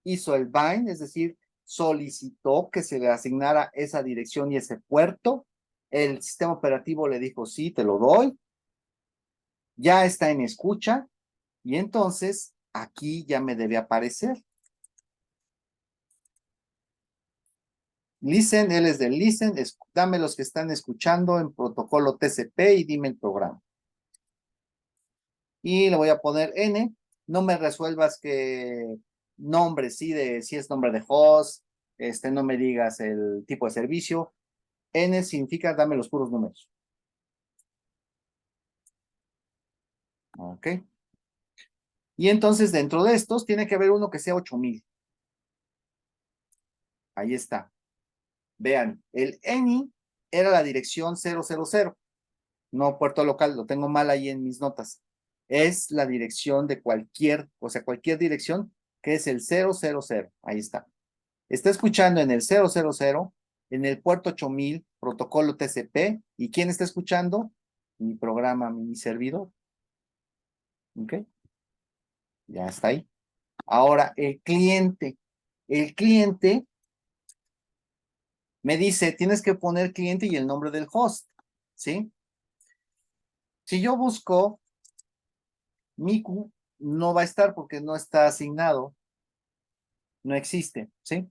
hizo el bind, es decir, solicitó que se le asignara esa dirección y ese puerto. El sistema operativo le dijo, sí, te lo doy. Ya está en escucha y entonces aquí ya me debe aparecer. Listen, él es del listen, dame los que están escuchando en protocolo TCP y dime el programa. Y le voy a poner N, no me resuelvas que nombre, sí, si es nombre de host, no me digas el tipo de servicio. N significa dame los puros números. Ok. Y entonces dentro de estos tiene que haber uno que sea 8000. Ahí está. Vean, el ENI era la dirección 000. No puerto local, lo tengo mal ahí en mis notas. Es la dirección de cualquier, o sea, cualquier dirección que es el 000. Ahí está. Está escuchando en el 000, en el puerto 8000, protocolo TCP. ¿Y quién está escuchando? Mi programa, mi servidor. ¿Ok? Ya está ahí. Ahora, el cliente. El cliente me dice, tienes que poner cliente y el nombre del host, ¿sí? Si yo busco Miku, no va a estar porque no está asignado, no existe, ¿sí?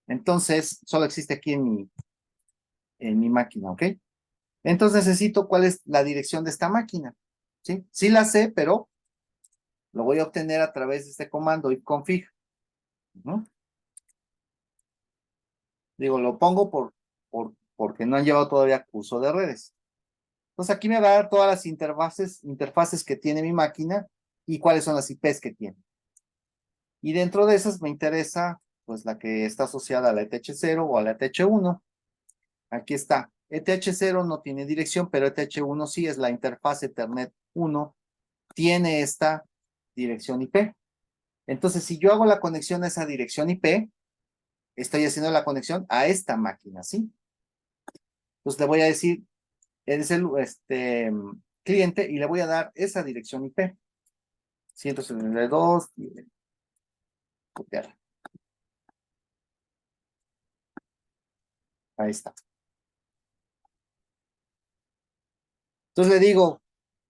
Entonces, solo existe aquí en mi máquina, ¿ok? Entonces necesito cuál es la dirección de esta máquina, ¿sí? Sí la sé, pero lo voy a obtener a través de este comando ipconfig. ¿No? Digo, lo pongo porque no han llevado todavía curso de redes. Entonces aquí me va a dar todas las interfaces que tiene mi máquina y cuáles son las IPs que tiene. Y dentro de esas me interesa pues la que está asociada a la ETH0 o a la ETH1. Aquí está. ETH0 no tiene dirección, pero ETH1 sí es la interfaz Ethernet 1. Tiene esta dirección IP. Entonces, si yo hago la conexión a esa dirección IP, estoy haciendo la conexión a esta máquina, ¿sí? Entonces le voy a decir, es el cliente y le voy a dar esa dirección IP. 172, copiar. Ahí está. Entonces le digo,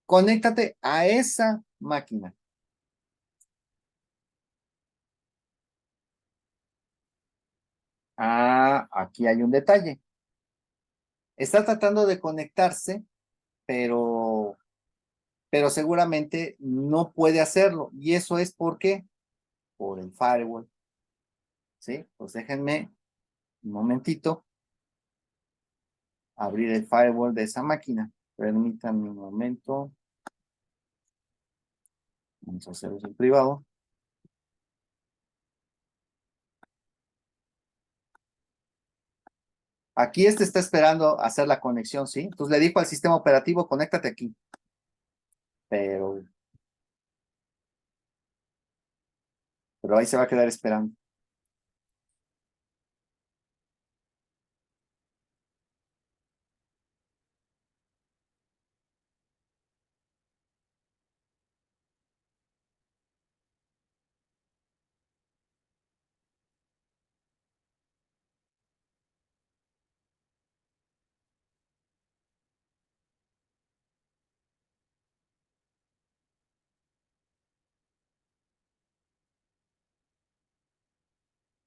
conéctate a esa máquina. Ah, aquí hay un detalle. Está tratando de conectarse, pero, pero seguramente no puede hacerlo. Y eso es porque por el firewall. ¿Sí? Pues déjenme un momentito abrir el firewall de esa máquina. Permítanme un momento. Vamos a hacer eso en privado. Aquí este está esperando hacer la conexión, ¿sí? Entonces le dijo al sistema operativo, conéctate aquí. Pero, pero ahí se va a quedar esperando.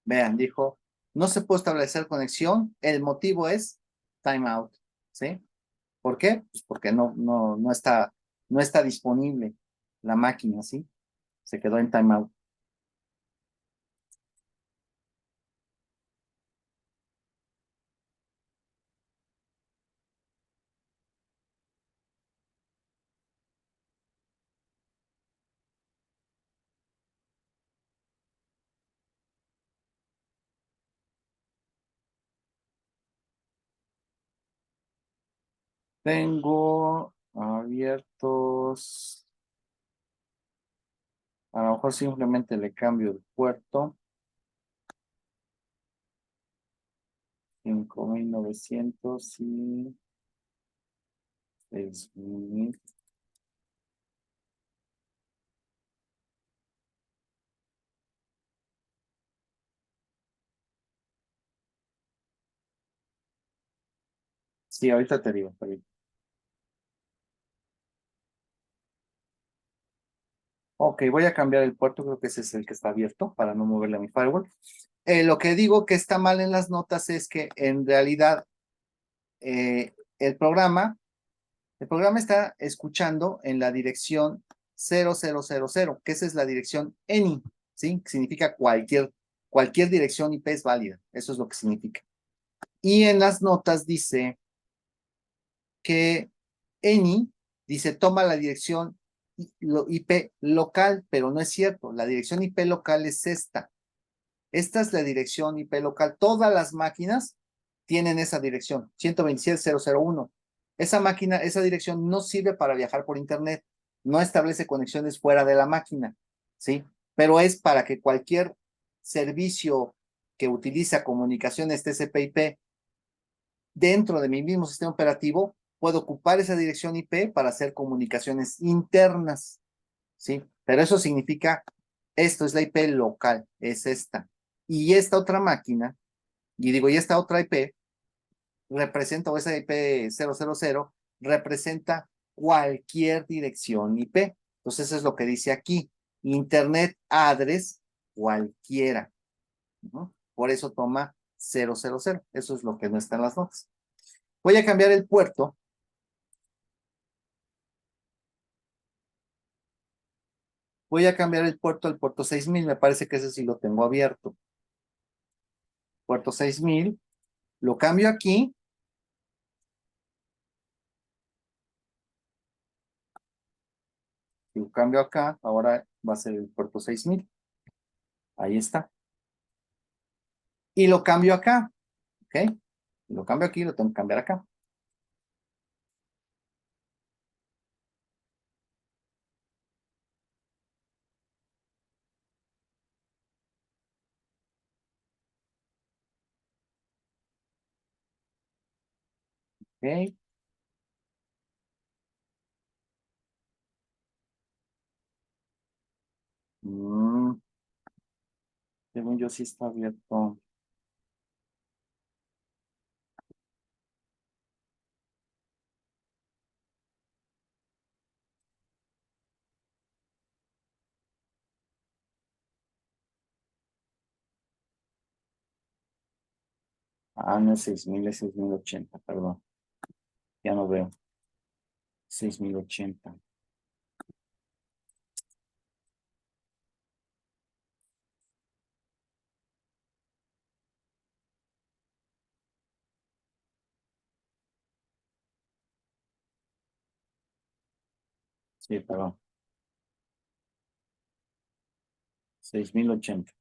Vean, dijo, no se puede establecer conexión. El motivo es timeout, ¿sí? ¿Por qué? Pues porque no está disponible la máquina, ¿sí? Se quedó en timeout. Tengo abiertos, a lo mejor simplemente le cambio el puerto, 5900 y 6000. Sí, ahorita te digo. Ok, voy a cambiar el puerto, creo que ese es el que está abierto para no moverle a mi firewall. Lo que digo que está mal en las notas es que en realidad el programa está escuchando en la dirección 0000, que esa es la dirección any, ¿sí? Que significa cualquier dirección IP es válida, eso es lo que significa. Y en las notas dice que any, dice, toma la dirección IP local, pero no es cierto, la dirección IP local es esta. Esta es la dirección IP local. Todas las máquinas tienen esa dirección, 127.0.0.1. Esa máquina, esa dirección no sirve para viajar por Internet, no establece conexiones fuera de la máquina, ¿sí? Pero es para que cualquier servicio que utiliza comunicaciones TCP/IP dentro de mi mismo sistema operativo, puedo ocupar esa dirección IP para hacer comunicaciones internas, ¿sí? Pero eso significa, esto es la IP local, es esta. Y esta otra máquina Y digo, y esta otra IP representa, o esa IP 000, representa cualquier dirección IP. Entonces, eso es lo que dice aquí. Internet address cualquiera, ¿no? Por eso toma 000. Eso es lo que no está en las notas. Voy a cambiar el puerto. Voy a cambiar el puerto al puerto 6000. Me parece que ese sí lo tengo abierto. Puerto 6000. Lo cambio aquí. Lo cambio acá. Ahora va a ser el puerto 6000. Ahí está. Y lo cambio acá. ¿Ok? Lo cambio aquí, lo tengo que cambiar acá. ¿Ok? Mm, según yo sí está abierto. Ah, no es 6000, es 6080, perdón. Ya no veo. 6080. Sí, perdón. 6080.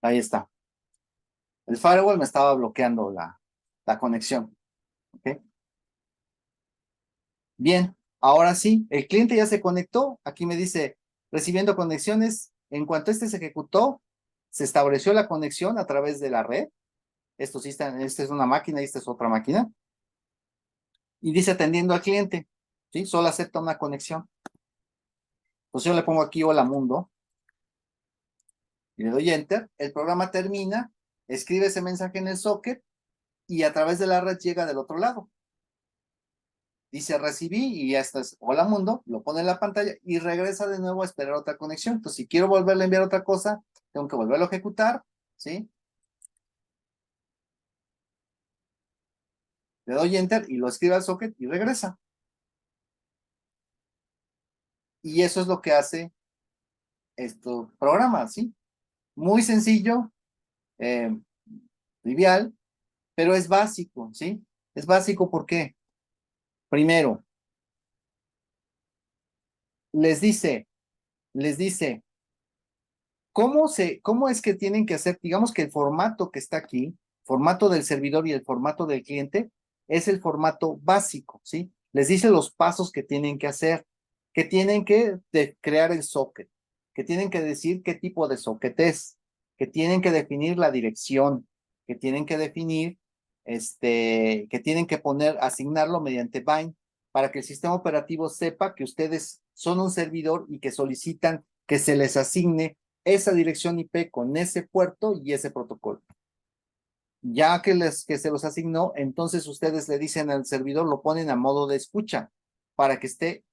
Ahí está. El firewall me estaba bloqueando la conexión. ¿Ok? Bien, ahora sí, el cliente ya se conectó. Aquí me dice, recibiendo conexiones. En cuanto este se ejecutó, se estableció la conexión a través de la red. Esto sí está, esta es una máquina y esta es otra máquina. Y dice atendiendo al cliente. ¿Sí? Solo acepta una conexión. Entonces yo le pongo aquí hola mundo y le doy enter. El programa termina, escribe ese mensaje en el socket y a través de la red llega del otro lado. Dice recibí y ya está, hola mundo, lo pone en la pantalla y regresa de nuevo a esperar otra conexión. Entonces, si quiero volverle a enviar otra cosa, tengo que volverlo a ejecutar, ¿sí? Le doy enter y lo escribe al socket y regresa. Y eso es lo que hace este programa, ¿sí? Muy sencillo, eh, trivial, pero es básico, ¿sí? Es básico porque, primero, les dice, les dice, cómo es que tienen que hacer? Digamos que el formato que está aquí, formato del servidor y el formato del cliente, es el formato básico, ¿sí? Les dice los pasos que tienen que hacer, que tienen que crear el socket, que tienen que decir qué tipo de socket es, que tienen que definir la dirección, que tienen que definir, que tienen que asignarlo mediante bind, para que el sistema operativo sepa que ustedes son un servidor y que solicitan que se les asigne esa dirección IP con ese puerto y ese protocolo. Ya que se los asignó, entonces ustedes le dicen al servidor, lo ponen a modo de escucha para que esté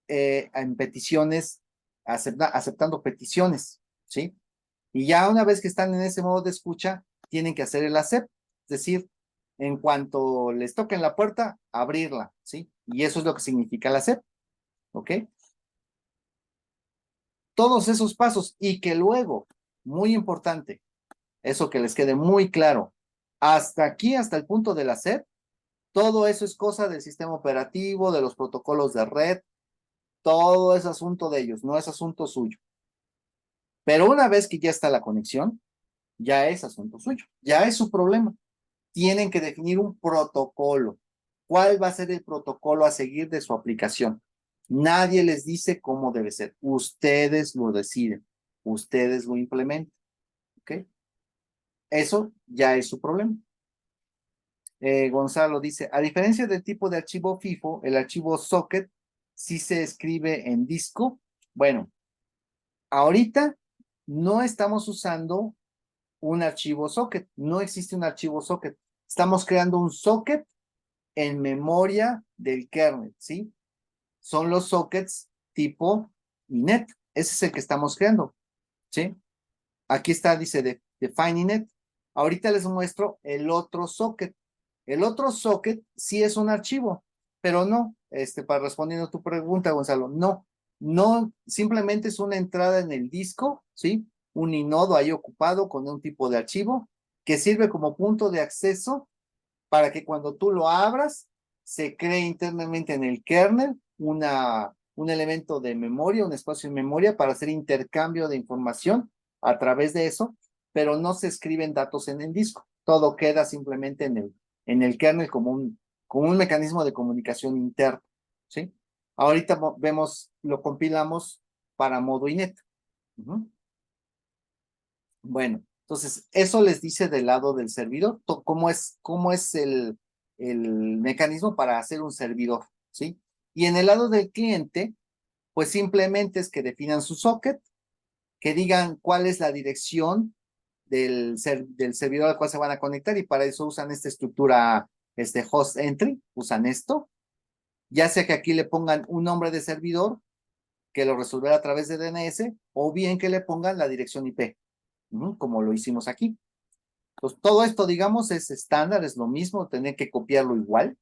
en peticiones, aceptando peticiones, ¿sí? Y ya una vez que están en ese modo de escucha, tienen que hacer el accept, es decir, en cuanto les toquen la puerta, abrirla, ¿sí? Y eso es lo que significa el accept, ¿ok? Todos esos pasos y que luego, muy importante, eso que les quede muy claro. Hasta aquí, hasta el punto de la SEP, todo eso es cosa del sistema operativo, de los protocolos de red, todo es asunto de ellos, no es asunto suyo. Pero una vez que ya está la conexión, ya es asunto suyo, ya es su problema. Tienen que definir un protocolo. ¿Cuál va a ser el protocolo a seguir de su aplicación? Nadie les dice cómo debe ser. Ustedes lo deciden. Ustedes lo implementan. ¿Ok? Eso ya es su problema. Gonzalo dice, a diferencia del tipo de archivo FIFO, el archivo socket sí se escribe en disco. Bueno, ahorita no estamos usando un archivo socket. No existe un archivo socket. Estamos creando un socket en memoria del kernel, ¿sí? Son los sockets tipo inet. Ese es el que estamos creando, ¿sí? Aquí está, dice define inet. Ahorita les muestro el otro socket. El otro socket sí es un archivo, pero no, para respondiendo a tu pregunta, Gonzalo, no, simplemente es una entrada en el disco, ¿sí? Un inodo ahí ocupado con un tipo de archivo que sirve como punto de acceso para que cuando tú lo abras, se cree internamente en el kernel un elemento de memoria, un espacio de memoria para hacer intercambio de información a través de eso, pero no se escriben datos en el disco. Todo queda simplemente en el kernel como un mecanismo de comunicación interno, ¿sí? Ahorita vemos, lo compilamos para modo inet. Bueno, entonces, eso les dice del lado del servidor, cómo es el mecanismo para hacer un servidor, ¿sí? Y en el lado del cliente, pues simplemente es que definan su socket, que digan cuál es la dirección del servidor al cual se van a conectar y para eso usan esta estructura, host entry, usan esto, ya sea que aquí le pongan un nombre de servidor que lo resolverá a través de DNS o bien que le pongan la dirección IP, como lo hicimos aquí. Pues todo esto, digamos, es estándar, es lo mismo, tener que copiarlo igual.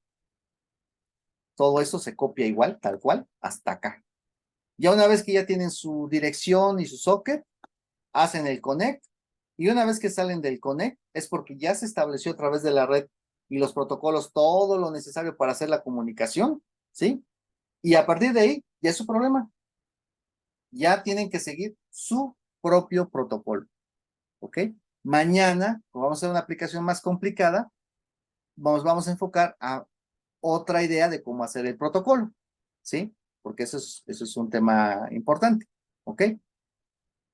Todo eso se copia igual, tal cual, hasta acá. Ya una vez que ya tienen su dirección y su socket, hacen el connect. Y una vez que salen del connect, es porque ya se estableció a través de la red y los protocolos todo lo necesario para hacer la comunicación, ¿sí? Y a partir de ahí, ya es su problema. Ya tienen que seguir su propio protocolo, ¿ok? Mañana, como vamos a hacer una aplicación más complicada, vamos a enfocar a otra idea de cómo hacer el protocolo, ¿sí? Porque eso es un tema importante, ¿ok?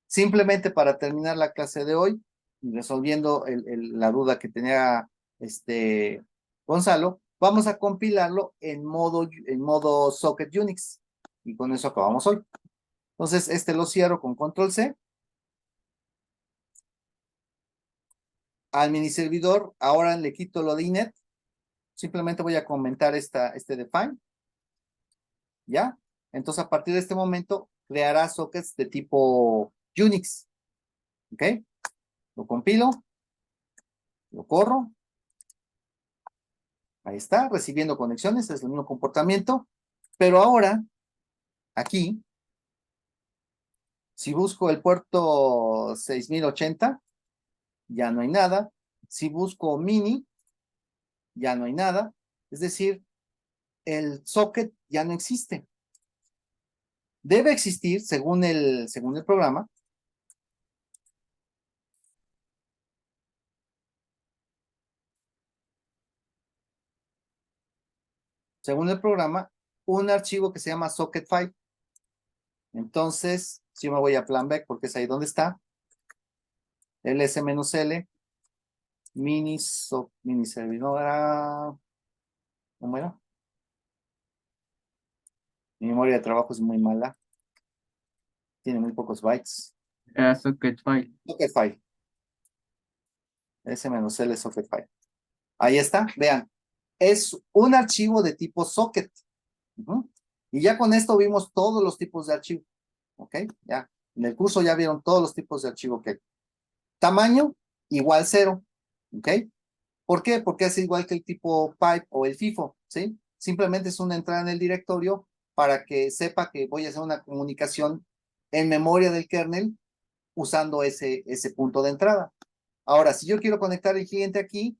Simplemente para terminar la clase de hoy, resolviendo la duda que tenía Gonzalo, vamos a compilarlo en modo Socket Unix. Y con eso acabamos hoy. Entonces, lo cierro con Control C. Al mini servidor, ahora le quito lo de inet. Simplemente voy a comentar este define. ¿Ya? Entonces, a partir de este momento, creará sockets de tipo Unix. ¿Ok? Lo compilo, lo corro. Ahí está, recibiendo conexiones, es el mismo comportamiento. Pero ahora, aquí, si busco el puerto 6080, ya no hay nada. Si busco mini, ya no hay nada. Es decir, el socket ya no existe. Debe existir, según el programa, un archivo que se llama socket file. Entonces, si yo me voy a plan back porque es ahí donde está, ls-l, mini servidora, ¿cómo era? Mi memoria de trabajo es muy mala, tiene muy pocos bytes. Socket file. Socket file, s-l socket file. Ahí está, vean, es un archivo de tipo socket. Y ya con esto vimos todos los tipos de archivo, ¿ok? Ya, en el curso ya vieron todos los tipos de archivo que hay. Tamaño, igual 0, ¿ok? ¿Por qué? Porque es igual que el tipo pipe o el FIFO, ¿sí? Simplemente es una entrada en el directorio para que sepa que voy a hacer una comunicación en memoria del kernel usando ese punto de entrada. Ahora, si yo quiero conectar el cliente aquí,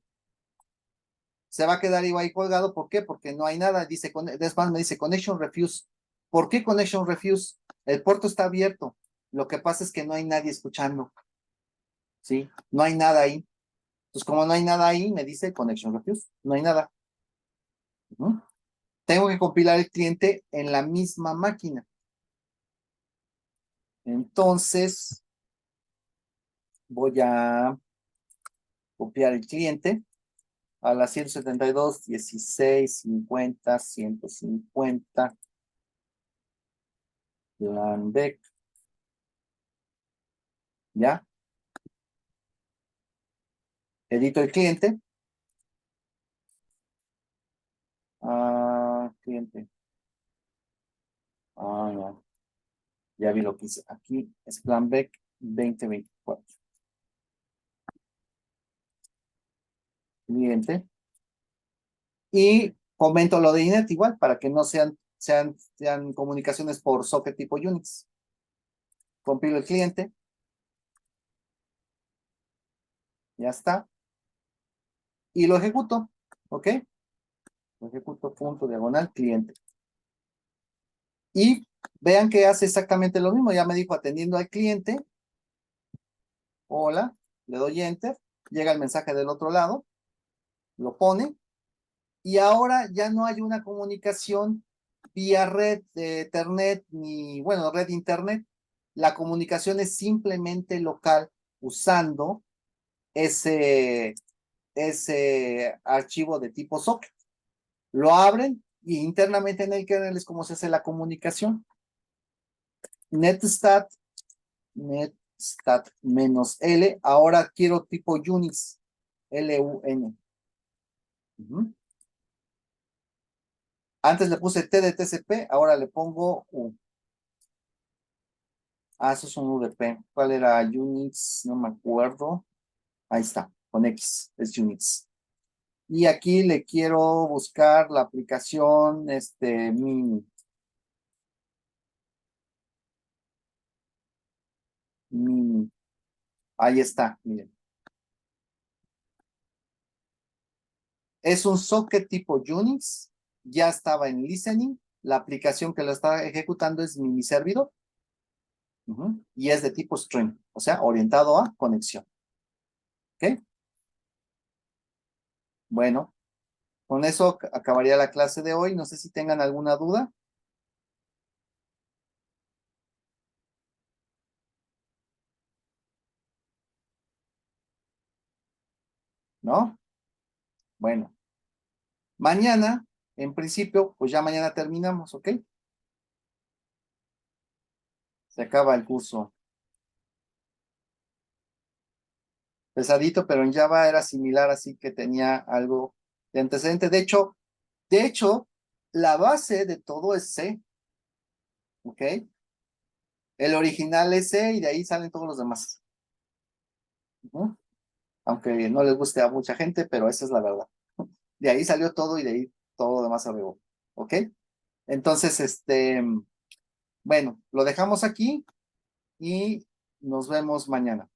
se va a quedar igual ahí colgado. ¿Por qué? Porque no hay nada. Después me dice connection refuse. ¿Por qué connection refuse? El puerto está abierto. Lo que pasa es que no hay nadie escuchando, ¿sí? No hay nada ahí. Entonces, como no hay nada ahí, me dice connection refuse. No hay nada. tengo que compilar el cliente en la misma máquina. Entonces, voy a copiar el cliente a la 172.16.50.150 Planbeck. ¿Ya? Edito el cliente. Cliente. No. Ya vi lo que hice. Aquí es Planbeck 2024. Cliente. Y comento lo de INET igual para que no sean comunicaciones por socket tipo Unix. Compilo el cliente. Ya está. Y lo ejecuto. ¿Ok? Lo ejecuto punto diagonal cliente. Y vean que hace exactamente lo mismo. Ya me dijo atendiendo al cliente. Hola. Le doy enter. Llega el mensaje del otro lado. Lo pone. Y ahora ya no hay una comunicación vía red de Ethernet ni, bueno, red internet. La comunicación es simplemente local usando ese archivo de tipo socket. Lo abren y internamente en el kernel es como se hace la comunicación. Netstat -L, ahora quiero tipo Unix, LUN. Antes le puse T de TCP, ahora le pongo U. Eso es un UDP. ¿Cuál era? Unix, no me acuerdo. Ahí está, con X, es Unix. Y aquí le quiero buscar la aplicación, Mini. Mini. Ahí está, miren. Es un socket tipo Unix, ya estaba en listening, la aplicación que lo está ejecutando es mini servidor, y es de tipo string, o sea, orientado a conexión. ¿Ok? Bueno, con eso acabaría la clase de hoy. No sé si tengan alguna duda. ¿No? Bueno, mañana, en principio, pues ya mañana terminamos, ¿ok? Se acaba el curso. Pesadito, pero en Java era similar, así que tenía algo de antecedente. De hecho, la base de todo es C, ¿ok? El original es C y de ahí salen todos los demás. Aunque no les guste a mucha gente, pero esa es la verdad. De ahí salió todo y de ahí todo lo demás arriba. ¿Ok? Entonces, bueno, lo dejamos aquí y nos vemos mañana.